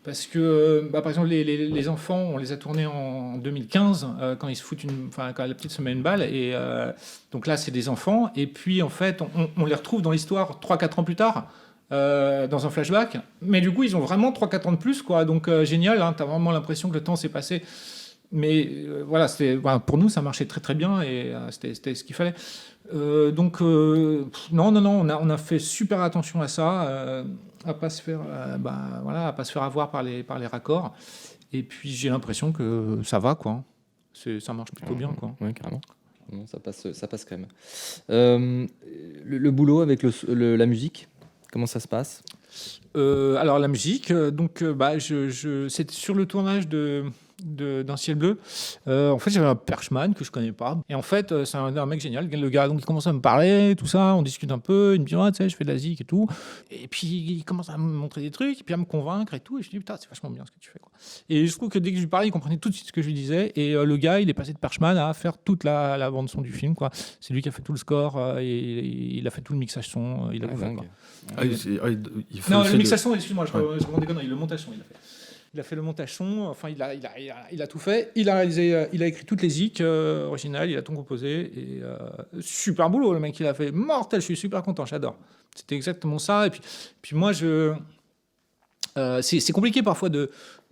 parce que par exemple les enfants, on les a tournés en 2015 quand ils se foutent quand la petite se met une balle, et donc là c'est des enfants, et puis en fait on les retrouve dans l'histoire 3-4 ans plus tard. Dans un flashback, mais du coup ils ont vraiment 3-4 ans de plus, quoi. Donc génial, t'as vraiment l'impression que le temps s'est passé. Mais voilà, pour nous, ça marchait très très bien, et c'était ce qu'il fallait. Donc, non, on a fait super attention à ça, à pas se faire avoir par les raccords. Et puis, j'ai l'impression que ça va, quoi. Ça marche plutôt bien, quoi. Ouais, carrément. Non, ça passe quand même. Le boulot avec la musique, comment ça se passe ? Alors la musique, c'était sur le tournage d'un Ciel bleu. En fait, j'avais un perchman que je connais pas. Et en fait, c'est un mec génial. Le gars, donc il commence à me parler, tout ça. On discute un peu. Il me dit, tu sais, je fais de la zik et tout. Et puis il commence à me montrer des trucs, et puis à me convaincre et tout. Et je me dis, putain, c'est vachement bien ce que tu fais, quoi. Et je trouve que dès que je lui parlais, il comprenait tout de suite ce que je lui disais. Et le gars, il est passé de perchman à faire toute la bande son du film, quoi. C'est lui qui a fait tout le score, et il a fait tout le mixage son. Il a tout fait, quoi. Non, le mixage son, excuse-moi, je me des conneries. Le montage son, il a fait. Il a fait le montage son, enfin il a tout fait. Il a réalisé, il a écrit toutes les zik originales, il a tout composé. Et super boulot, le mec, il a fait mortel. Je suis super content, j'adore. C'était exactement ça. Et puis moi, c'est compliqué parfois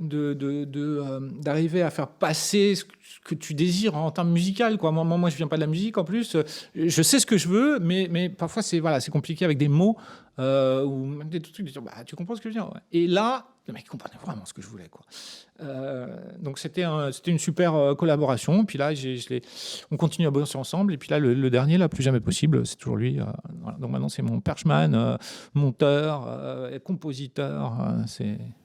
d'arriver à faire passer ce que tu désires en termes musicaux, quoi. Moi, je viens pas de la musique en plus. Je sais ce que je veux, mais parfois c'est compliqué avec des mots ou même des trucs de dire tu comprends ce que je veux dire, ouais. Et là, le mec comprenait vraiment ce que je voulais, quoi. Donc c'était une super collaboration. Puis là, on continue à bosser ensemble. Et puis là, le dernier, là, plus jamais possible, c'est toujours lui. Voilà. Donc maintenant, c'est mon perchman, monteur, compositeur.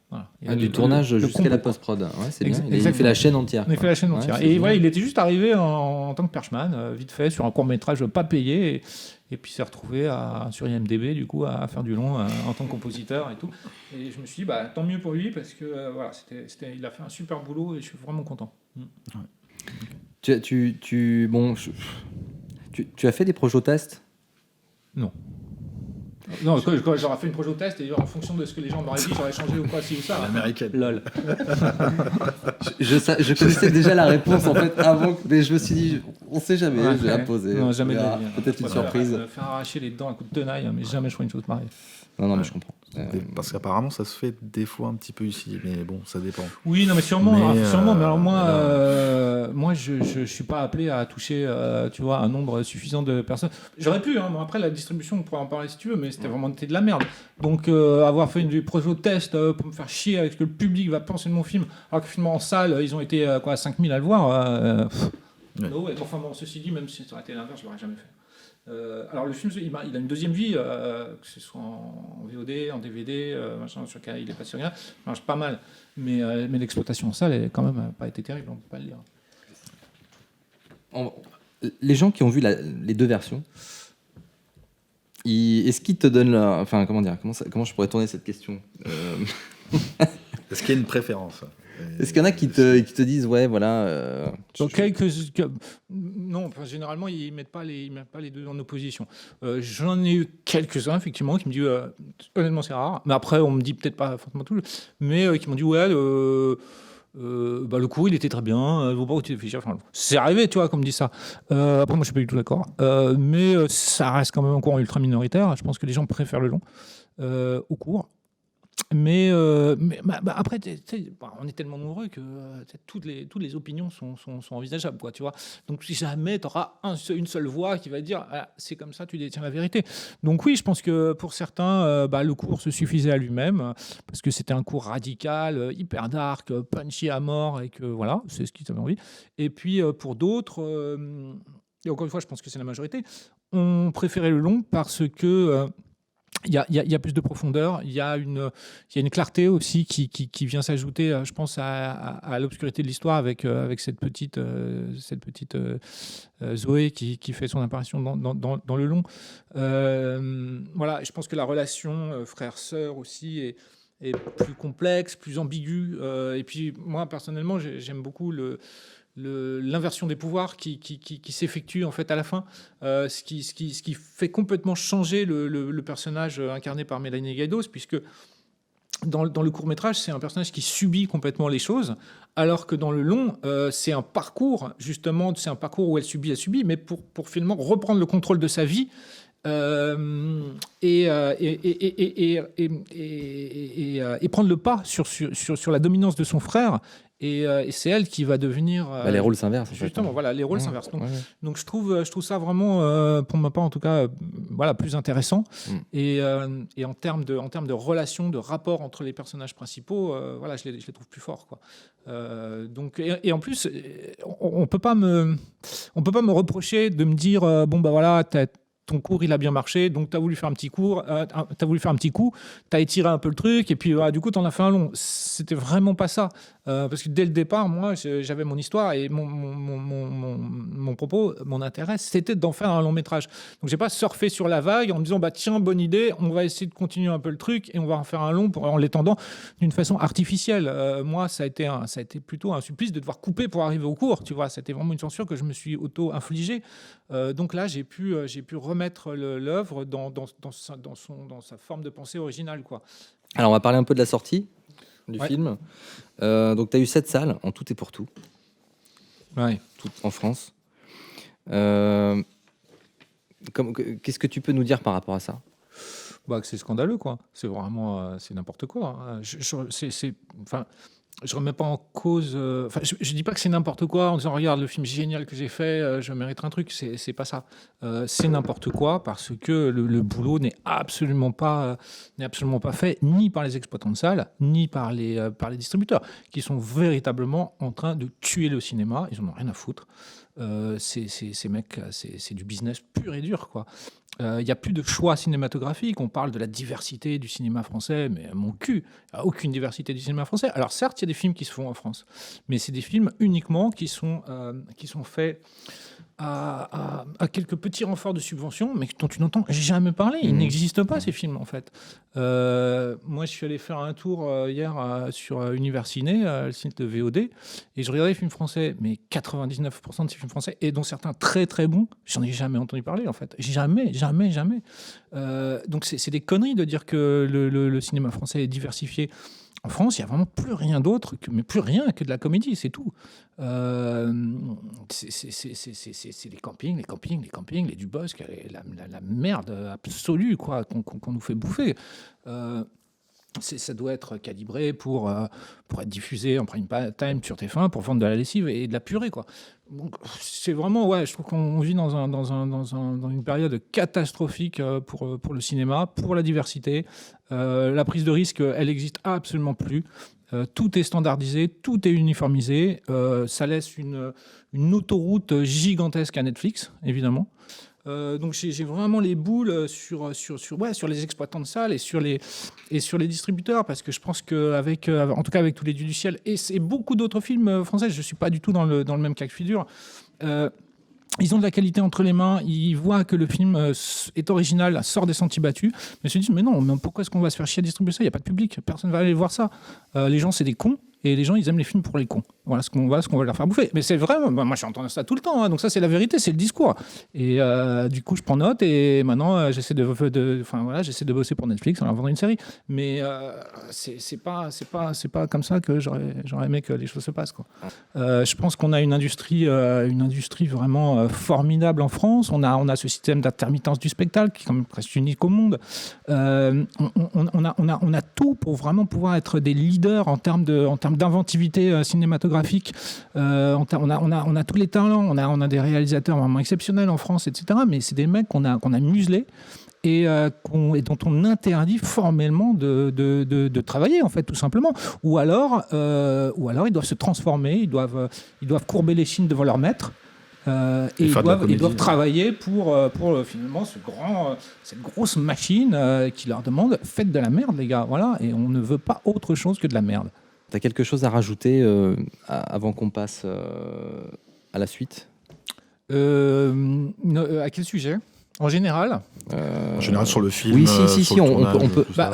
Voilà. Du tournage jusqu'à la post-prod. Ouais, c'est bien. Il fait la chaîne entière. Il fait la chaîne entière. Et voilà, il était juste arrivé en tant que perchman, vite fait, sur un court-métrage pas payé. Et puis s'est retrouvé sur IMDb, du coup, à faire du long en tant que compositeur et tout. Et je me suis dit, tant mieux pour lui, parce que voilà, il a fait un super boulot et je suis vraiment content. Ouais. Tu as fait des projets-tests ? Non. Non, quand j'aurais fait une projet au test et en fonction de ce que les gens m'auraient dit, j'aurais changé ou quoi, ci ou ça. L'américaine. Lol. je connaissais déjà la réponse en fait avant, mais je me suis dit, on sait jamais, je vais la poser. Non, jamais de la vie. Peut-être une surprise. Faire arracher les dents à coups de tenaille, mais jamais je ferai une chose pareille. Non, mais je comprends. Parce qu'apparemment, ça se fait des fois un petit peu ici, mais bon, ça dépend. Oui, non, mais sûrement. Mais alors moi, je suis pas appelé à toucher, tu vois, un nombre suffisant de personnes. J'aurais pu. Bon, après, la distribution, on pourrait en parler si tu veux, mais c'était vraiment de la merde. Donc, avoir fait du proto-test pour me faire chier avec ce que le public va penser de mon film, alors que finalement en salle, ils ont été 5000 à le voir. Enfin bon, ceci dit, même si ça aurait été l'inverse, je l'aurais jamais fait. Alors le film, il a une deuxième vie, que ce soit en VOD, en DVD, sur lequel il est passé rien, ça marche pas mal, mais l'exploitation en salle, elle n'a quand même pas été terrible, on peut pas le dire. Les gens qui ont vu les deux versions, est-ce qu'ils te donnent comment je pourrais tourner cette question Est-ce qu'il y a une préférence ? Est-ce qu'il y en a qui te disent ouais voilà non, enfin, généralement ils mettent pas les deux en opposition. J'en ai eu quelques-uns effectivement qui me disent honnêtement c'est rare, mais après on me dit peut-être pas forcément tout, mais qui m'ont dit ouais le cours il était très bien, faut pas où tu t'es fait chier. Enfin, c'est arrivé, tu vois, comme dit ça. Après moi je suis pas du tout d'accord, mais ça reste quand même un cours ultra minoritaire. Je pense que les gens préfèrent le long au cours. Mais après, on est tellement nombreux que toutes les opinions sont envisageables, quoi, tu vois. Donc, si jamais tu auras une seule voix qui va dire c'est comme ça, tu détiens la vérité. Donc, oui, je pense que pour certains, le cours se suffisait à lui-même parce que c'était un cours radical, hyper dark, punchy à mort et que voilà, c'est ce qu'ils avaient envie. Et puis, pour d'autres, et encore une fois, je pense que c'est la majorité, on préférait le long parce que. Il y a plus de profondeur, il y a une clarté aussi qui vient s'ajouter, je pense, à l'obscurité de l'histoire avec cette petite Zoé qui fait son apparition dans le long. Voilà, je pense que la relation frère-sœur aussi est plus complexe, plus ambiguë. Et puis moi, personnellement, j'aime beaucoup l'inversion des pouvoirs qui s'effectue en fait à la fin, ce qui fait complètement changer le personnage incarné par Mélanie Gaydos, puisque dans le court-métrage, c'est un personnage qui subit complètement les choses, alors que dans le long, c'est un parcours, justement, c'est un parcours où elle subit, mais pour finalement reprendre le contrôle de sa vie, et prendre le pas sur la dominance de son frère Et c'est elle qui va devenir... Les rôles s'inversent. Justement, voilà, les rôles Ouais, s'inversent. Donc, ouais. donc je trouve ça vraiment, pour ma part en tout cas, voilà, plus intéressant. Et en termes de relations, de rapports entre les personnages principaux, voilà, je les trouve plus forts, quoi. Donc, et en plus, on peut pas me reprocher de me dire, bon bah voilà, ton cours il a bien marché, donc tu as voulu faire un petit coup, tu as étiré un peu le truc, et puis du coup tu en as fait un long. C'était vraiment pas ça. Parce que dès le départ, moi j'avais mon histoire et mon propos, mon intérêt, c'était d'en faire un long métrage. Donc j'ai pas surfé sur la vague en me disant bah tiens, bonne idée, on va essayer de continuer un peu le truc et on va en faire un long en l'étendant d'une façon artificielle. Moi ça a été plutôt un supplice de devoir couper pour arriver au cours, tu vois. C'était vraiment une censure que je me suis auto-infligée. Donc là j'ai pu remettre l'œuvre dans sa forme de pensée originale, quoi. Alors, on va parler un peu de la sortie du film. Donc, tu as eu 7 salles en tout et pour tout. Ouais. Toutes en France. Qu'est-ce que tu peux nous dire par rapport à ça ? Bah, que c'est scandaleux, quoi. C'est vraiment c'est n'importe quoi. Je remets pas en cause. Je dis pas que c'est n'importe quoi en disant regarde le film génial que j'ai fait, je mérite un truc. C'est pas ça. C'est n'importe quoi parce que le boulot n'est absolument pas fait ni par les exploitants de salles ni par les distributeurs qui sont véritablement en train de tuer le cinéma. Ils en ont rien à foutre. Ces mecs, c'est du business pur et dur, quoi. Il n'y a plus de choix cinématographique. On parle de la diversité du cinéma français, mais mon cul, il n'y a aucune diversité du cinéma français. Alors certes, il y a des films qui se font en France, mais c'est des films uniquement qui sont faits à quelques petits renforts de subventions, mais dont tu n'entends jamais parler. Ils n'existent pas, ces films, en fait. Moi, je suis allé faire un tour hier sur Universiné, le site de VOD, et je regardais les films français, mais 99% de ces films français, et dont certains très très bons, j'en ai jamais entendu parler, en fait. Jamais. Donc c'est des conneries de dire que le cinéma français est diversifié. En France, il n'y a vraiment plus rien d'autre, plus rien que de la comédie, c'est tout. C'est les campings, les Dubosc, la merde absolue, quoi, qu'on nous fait bouffer. Ça doit être calibré pour être diffusé en prime time sur TF1 pour vendre de la lessive et de la purée, quoi. Donc, c'est vraiment, je trouve qu'on vit dans une période catastrophique pour le cinéma, pour la diversité. La prise de risque, elle n'existe absolument plus. Tout est standardisé, tout est uniformisé. Ça laisse une autoroute gigantesque à Netflix, évidemment. Donc j'ai vraiment les boules sur les exploitants de salles et sur les distributeurs, parce que je pense qu'avec en tout cas avec tous les Dieux du ciel et beaucoup d'autres films français, je suis pas du tout dans le même cas de figure. Ils ont de la qualité entre les mains, ils voient que le film est original, sort des sentiers battus, mais ils se disent mais non, mais pourquoi est-ce qu'on va se faire chier à distribuer ça ? Il n'y a pas de public, personne ne va aller voir ça. Les gens, c'est des cons. Et les gens, ils aiment les films pour les cons. Voilà ce qu'on va leur faire bouffer. Mais c'est vrai, moi j'entends ça tout le temps. Donc ça, c'est la vérité, c'est le discours. Et du coup, je prends note et maintenant, j'essaie de bosser pour Netflix en leur vendant une série. Mais c'est pas comme ça que j'aurais aimé que les choses se passent, quoi. Je pense qu'on a une industrie vraiment formidable en France. On a ce système d'intermittence du spectacle qui est quand même presque unique au monde. On a tout pour vraiment pouvoir être des leaders en termes d'inventivité cinématographique. On a tous les talents, on a des réalisateurs vraiment exceptionnels en France, etc. Mais c'est des mecs qu'on a muselés et dont on interdit formellement de travailler, en fait, tout simplement. Ou alors ils doivent se transformer, ils doivent courber les chines devant leur maître. Et ils doivent travailler pour finalement cette grosse machine qui leur demande faites de la merde, les gars, voilà, et on ne veut pas autre chose que de la merde. T'as quelque chose à rajouter avant qu'on passe à la suite ? À quel sujet ? En général, En général, sur le film. Oui, si, sur le on tournage, peut. tout ça.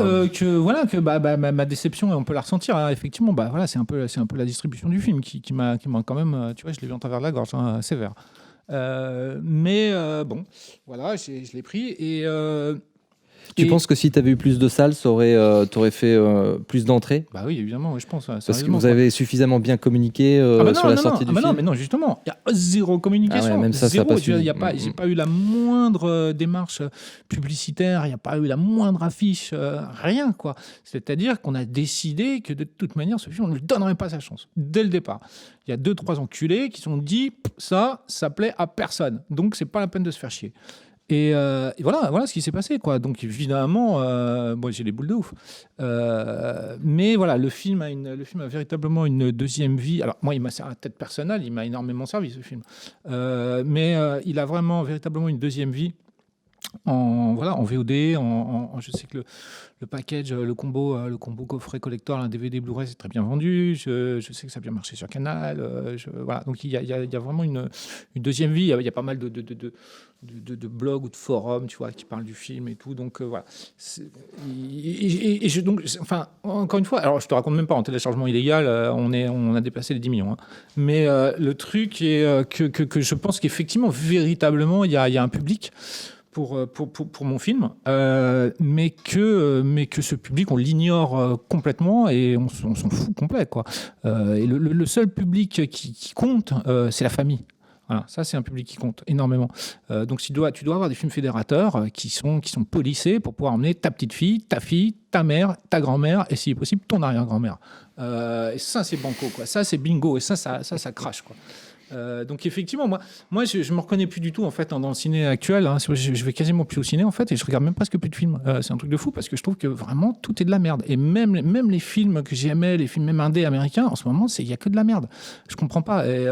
ma déception, et on peut la ressentir, hein, effectivement. Voilà, c'est un peu la distribution du film qui m'a quand même, tu vois, je l'ai vu en travers de la gorge, hein, sévère. Mais bon, voilà, je l'ai pris et Tu penses que si tu avais eu plus de salles, t'aurais fait plus d'entrées? Bah oui, évidemment, je pense. Parce que vous avez suffisamment bien communiqué sur la sortie du film. Non, mais non, justement, il y a zéro communication. Ah ouais, même ça, zéro. ça a pas suivi. J'ai pas eu la moindre démarche publicitaire, il n'y a pas eu la moindre affiche, rien, quoi. C'est-à-dire qu'on a décidé que de toute manière, ce film, on ne lui donnerait pas sa chance, dès le départ. Il y a 2-3 enculés qui se sont dit, ça plaît à personne, donc c'est pas la peine de se faire chier. Et voilà ce qui s'est passé, quoi. Donc évidemment, moi j'ai les boules de ouf. Mais voilà, le film a véritablement une deuxième vie. Alors moi, il m'a servi à tête personnelle, il m'a énormément servi ce film. Mais il a véritablement une deuxième vie. En VOD, je sais que le package, le combo coffret collector, un DVD Blu-ray, c'est très bien vendu. Je sais que ça a bien marché sur Canal. Voilà. Donc il y a vraiment une deuxième vie. Il y a pas mal de blogs ou de forums, tu vois, qui parlent du film et tout. Donc voilà. Enfin, encore une fois, alors je te raconte même pas en téléchargement illégal, on a dépassé les 10 millions. Hein. Mais le truc est que je pense qu'effectivement, véritablement, il y a un public pour mon film, mais que ce public, on l'ignore complètement et on s'en fout complet, quoi. Et le seul public qui compte, c'est la famille. Voilà, ça c'est un public qui compte énormément. Donc tu dois avoir des films fédérateurs qui sont polissés pour pouvoir emmener ta petite fille, ta mère, ta grand-mère et si possible ton arrière-grand-mère. Et ça c'est banco, quoi. Ça c'est bingo et ça crache, quoi. Donc effectivement, moi je me reconnais plus du tout en fait dans le ciné actuel. Hein. Je vais quasiment plus au ciné en fait et je regarde même presque plus de films. C'est un truc de fou parce que je trouve que vraiment tout est de la merde. Et même les films que j'aimais, les films même indés américains, en ce moment, il y a que de la merde. Je comprends pas. Et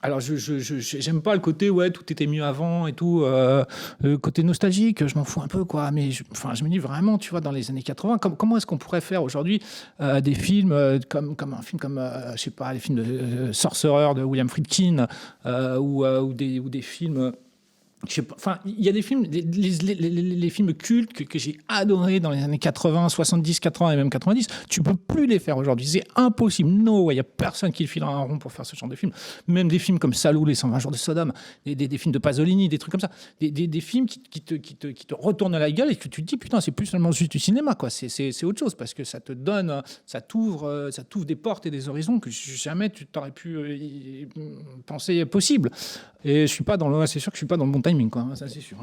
alors, j'aime pas le côté, ouais, tout était mieux avant et tout. Le côté nostalgique, je m'en fous un peu, quoi. Mais je me dis vraiment, tu vois, dans les années 80, comment est-ce qu'on pourrait faire aujourd'hui des films comme un film comme, je sais pas, les films de Sorcerer de William Friedkin ou des films. Enfin, il y a des films, les films cultes que j'ai adorés dans les années 80, 70, 80 et même 90. Tu peux plus les faire aujourd'hui. C'est impossible. No, il y a personne qui le filera un rond pour faire ce genre de film. Même des films comme Salou, les 120 jours de Sodome, des films de Pasolini, des trucs comme ça. Des films qui te retournent à la gueule et que tu te dis, putain, c'est plus seulement juste du cinéma, quoi. C'est autre chose parce que ça te donne, ça t'ouvre des portes et des horizons que jamais tu t'aurais pu penser possible. Et c'est sûr que je suis pas dans le bon timing, quoi. Ça, c'est sûr.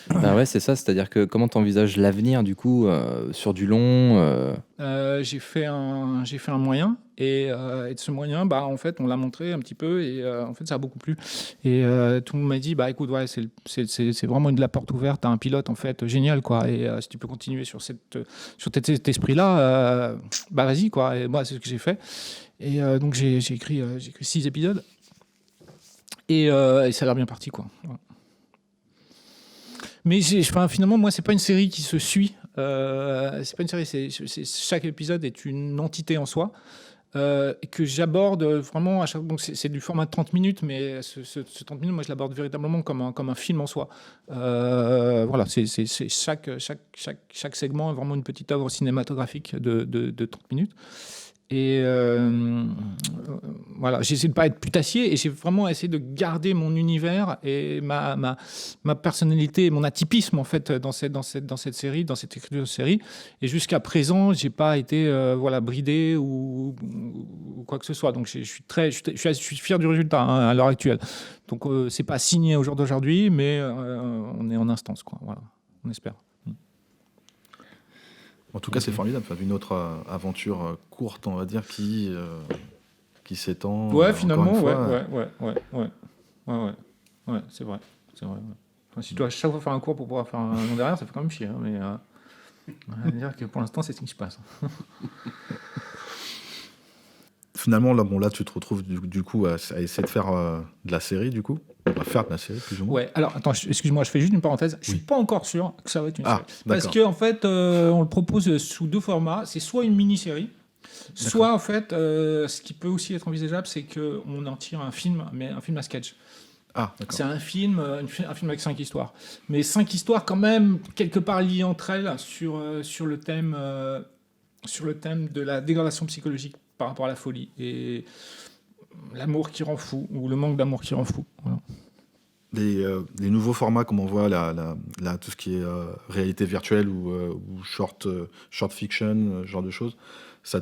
Bah ouais, c'est ça. C'est-à-dire que comment t'envisages l'avenir, du coup, sur du long J'ai fait un moyen et de ce moyen, bah en fait, on l'a montré un petit peu et en fait, ça a beaucoup plu. Et tout le monde m'a dit, bah écoute, ouais, c'est vraiment de la porte ouverte. T'as un pilote en fait génial, quoi. Et si tu peux continuer sur cet esprit-là, bah vas-y, quoi. Et moi, c'est ce que j'ai fait. Et donc j'ai écrit 6 épisodes. Et ça a l'air bien parti, quoi. Ouais. Mais finalement, moi, c'est pas une série qui se suit. C'est pas une série. Chaque épisode est une entité en soi que j'aborde vraiment à chaque. Donc c'est du format de 30 minutes, mais ce 30 minutes, moi, je l'aborde véritablement comme un film en soi. Voilà, c'est chaque segment est vraiment une petite œuvre cinématographique de 30 minutes. Et voilà, j'ai essayé de pas être putassier et j'ai vraiment essayé de garder mon univers et ma personnalité, mon atypisme en fait dans cette série, dans cette écriture de série. Et jusqu'à présent, j'ai pas été bridé ou quoi que ce soit. Donc je suis fier du résultat à l'heure actuelle. Donc c'est pas signé au jour d'aujourd'hui, mais on est en instance, quoi. Voilà, on espère. En tout cas, c'est formidable. Enfin, une autre aventure courte, on va dire, qui s'étend. Ouais, finalement, ouais, c'est vrai. Enfin, si tu dois chaque fois faire un cours pour pouvoir faire un long derrière, ça fait quand même chier. Hein, mais on va dire que pour l'instant, c'est ce qui se passe. Finalement, là, tu te retrouves du coup à essayer de faire de la série, du coup. On va faire de la série, plus ou moins. Ouais, alors, attends, excuse-moi, je fais juste une parenthèse. Je suis pas encore sûr que ça va être une série. Parce qu'en fait, on le propose sous 2 formats. C'est soit une mini-série, soit, en fait, ce qui peut aussi être envisageable, c'est qu'on en tire un film, mais un film à sketch. Ah, d'accord. C'est un film avec 5 histoires. Mais 5 histoires, quand même, quelque part liées entre elles sur le thème de la dégradation psychologique par rapport à la folie et l'amour qui rend fou ou le manque d'amour qui rend fou. Voilà. les nouveaux formats, comme on voit tout ce qui est réalité virtuelle ou short fiction, ce genre de choses, ça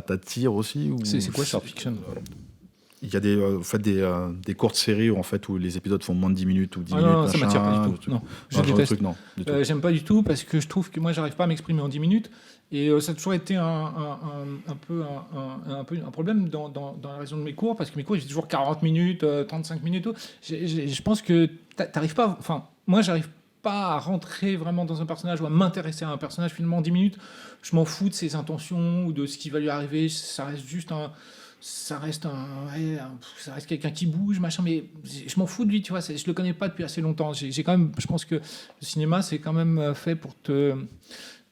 t'attire aussi ou... C'est quoi short fiction? Il y a des courtes séries où les épisodes font moins de 10 minutes ou 10 minutes. Non, ça m'attire pas du tout. Non, je déteste. Non, du tout. J'aime pas du tout parce que je trouve que moi, j'arrive pas à m'exprimer en 10 minutes. Et ça a toujours été un peu un problème dans la raison de mes cours, parce que mes cours, j'ai toujours 40 minutes, 35 minutes. Tout. Je pense que t'arrives pas... Enfin, moi, j'arrive pas à rentrer vraiment dans un personnage ou à m'intéresser à un personnage finalement en 10 minutes. Je m'en fous de ses intentions ou de ce qui va lui arriver. Ça reste juste ça reste quelqu'un qui bouge, machin, mais je m'en fous de lui, tu vois, je le connais pas depuis assez longtemps. J'ai quand même, je pense que le cinéma, c'est quand même fait pour te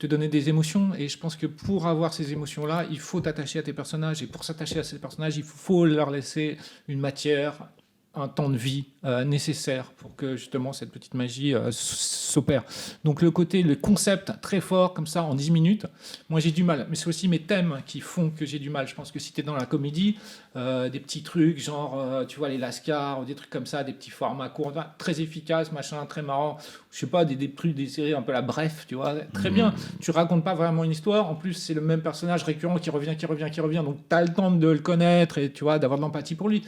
donner des émotions, et je pense que pour avoir ces émotions-là, il faut t'attacher à tes personnages, et pour s'attacher à ces personnages, il faut leur laisser une matière, un temps de vie nécessaire pour que justement cette petite magie s'opère. Donc le concept très fort comme ça en 10 minutes, moi j'ai du mal, mais c'est aussi mes thèmes qui font que j'ai du mal. Je pense que si t'es dans la comédie, des petits trucs genre tu vois les Lascars ou des trucs comme ça, des petits formats courts, très efficaces, machin, très marrant, je sais pas, des séries un peu la Bref, tu vois, très bien, tu racontes pas vraiment une histoire, en plus c'est le même personnage récurrent qui revient, donc t'as le temps de le connaître et tu vois, d'avoir de l'empathie pour lui.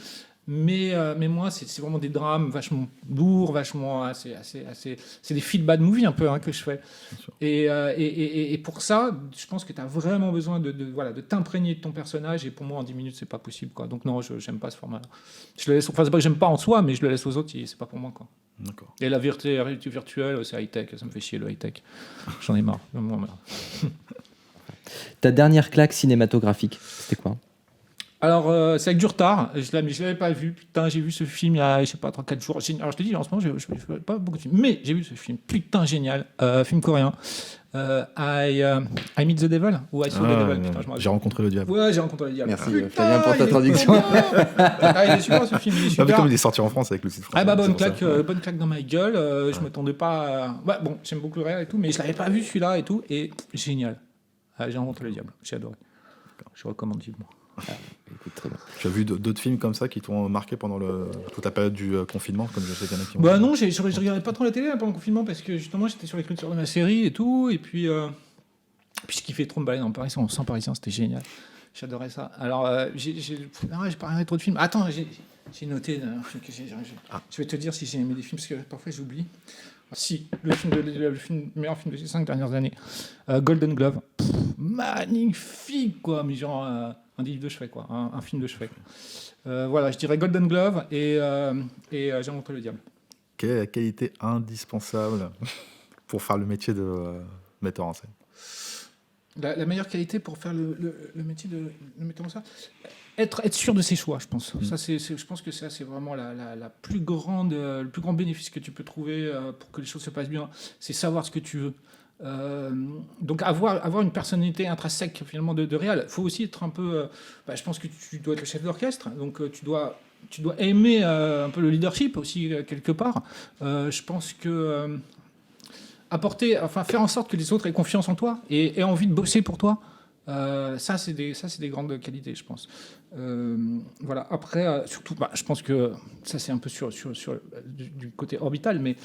Mais moi, c'est vraiment des drames vachement lourds, vachement c'est des feel bad movies un peu que je fais. Et pour ça, je pense que tu as vraiment besoin de t'imprégner de ton personnage. Et pour moi, en 10 minutes, c'est pas possible, quoi. Donc non, j'aime pas ce format-là. Je le laisse. Enfin, c'est pas que j'aime pas en soi, mais je le laisse aux autres. C'est pas pour moi, quoi. D'accord. Et la réalité virtuelle, c'est high tech. Ça me fait chier le high tech. J'en ai marre. Ta dernière claque cinématographique, c'était quoi? Alors, c'est avec du retard, je l'avais pas vu. Putain, j'ai vu ce film il y a, je sais pas, 3-4 jours. Alors, je te dis, en ce moment, je fais pas beaucoup de films, mais j'ai vu ce film. Putain, génial. Film coréen. I Meet the Devil ou I Saw the Devil. Putain, j'ai rencontré le diable. Ouais, j'ai rencontré le diable. Merci, Fabien, pour ta traduction. Il est super, ce film. Il est super. Comme il est sorti en France avec le titre français. Bonne claque dans ma gueule. Je m'attendais pas à... Ouais, bon, j'aime beaucoup le réel et tout, mais je l'avais pas vu celui-là et tout. Et génial. J'ai rencontré le diable. J'ai adoré. Je recommande vivement. Écoute, très bien. Tu as vu d'autres films comme ça qui t'ont marqué pendant toute la période du confinement, comme je sais qu'il y en a qui ont... Non, je regardais pas trop la télé pendant le confinement parce que justement j'étais sur l'écriture de ma série et tout, et puis je kiffais trop me balader dans Paris sans parisien, c'était génial. J'adorais ça. Alors j'ai pas regardé trop de films. Attends, j'ai noté je vais te dire si j'ai aimé des films parce que parfois j'oublie. Si, le meilleur film de ces 5 dernières années, Golden Glove, magnifique quoi, mais genre un livre de chevet quoi, un film de chevet. Voilà, je dirais Golden Glove et J'ai rencontré le diable. Quelle est la qualité indispensable pour faire le métier de metteur en scène? La meilleure qualité pour faire le métier de metteur en scène, être sûr de ses choix, je pense. Ça, je pense que ça, c'est vraiment le plus grand bénéfice que tu peux trouver pour que les choses se passent bien. C'est savoir ce que tu veux. Donc avoir une personnalité intrinsèque finalement de réal. Il faut aussi être un peu... je pense que tu dois être le chef d'orchestre, donc tu dois aimer un peu le leadership aussi quelque part. Je pense que... faire en sorte que les autres aient confiance en toi et aient envie de bosser pour toi, ça c'est des grandes qualités, je pense. Voilà. Après, surtout, je pense que ça c'est un peu sur du côté orbital, mais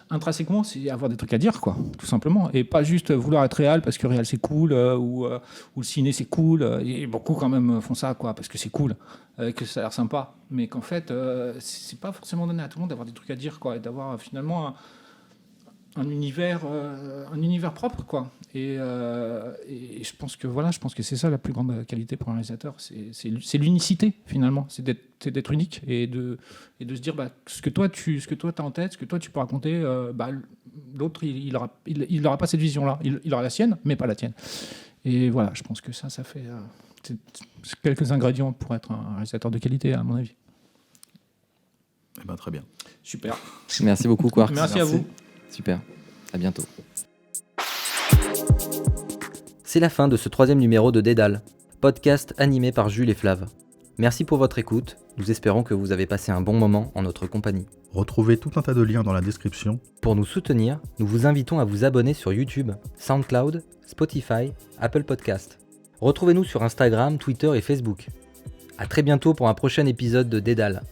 intrinsèquement c'est avoir des trucs à dire, quoi, tout simplement, et pas juste vouloir être réel parce que réel c'est cool ou le ciné c'est cool. Et beaucoup quand même font ça, quoi, parce que c'est cool, que ça a l'air sympa, mais qu'en fait c'est pas forcément donné à tout le monde d'avoir des trucs à dire, quoi, et d'avoir finalement un univers propre, quoi. Et je pense que c'est ça la plus grande qualité pour un réalisateur, c'est l'unicité finalement, c'est d'être unique et de se dire ce que toi t'as en tête, ce que toi tu peux raconter, l'autre il aura pas cette vision là, il aura la sienne mais pas la tienne. Et voilà, je pense que ça fait c'est quelques ingrédients pour être un réalisateur de qualité, à mon avis. Très bien. Super. Merci beaucoup, Quark. Merci à vous. Super, à bientôt. C'est la fin de ce 3e numéro de Dédale, podcast animé par Jules et Flav. Merci pour votre écoute, nous espérons que vous avez passé un bon moment en notre compagnie. Retrouvez tout un tas de liens dans la description. Pour nous soutenir, nous vous invitons à vous abonner sur YouTube, SoundCloud, Spotify, Apple Podcast. Retrouvez-nous sur Instagram, Twitter et Facebook. À très bientôt pour un prochain épisode de Dédale.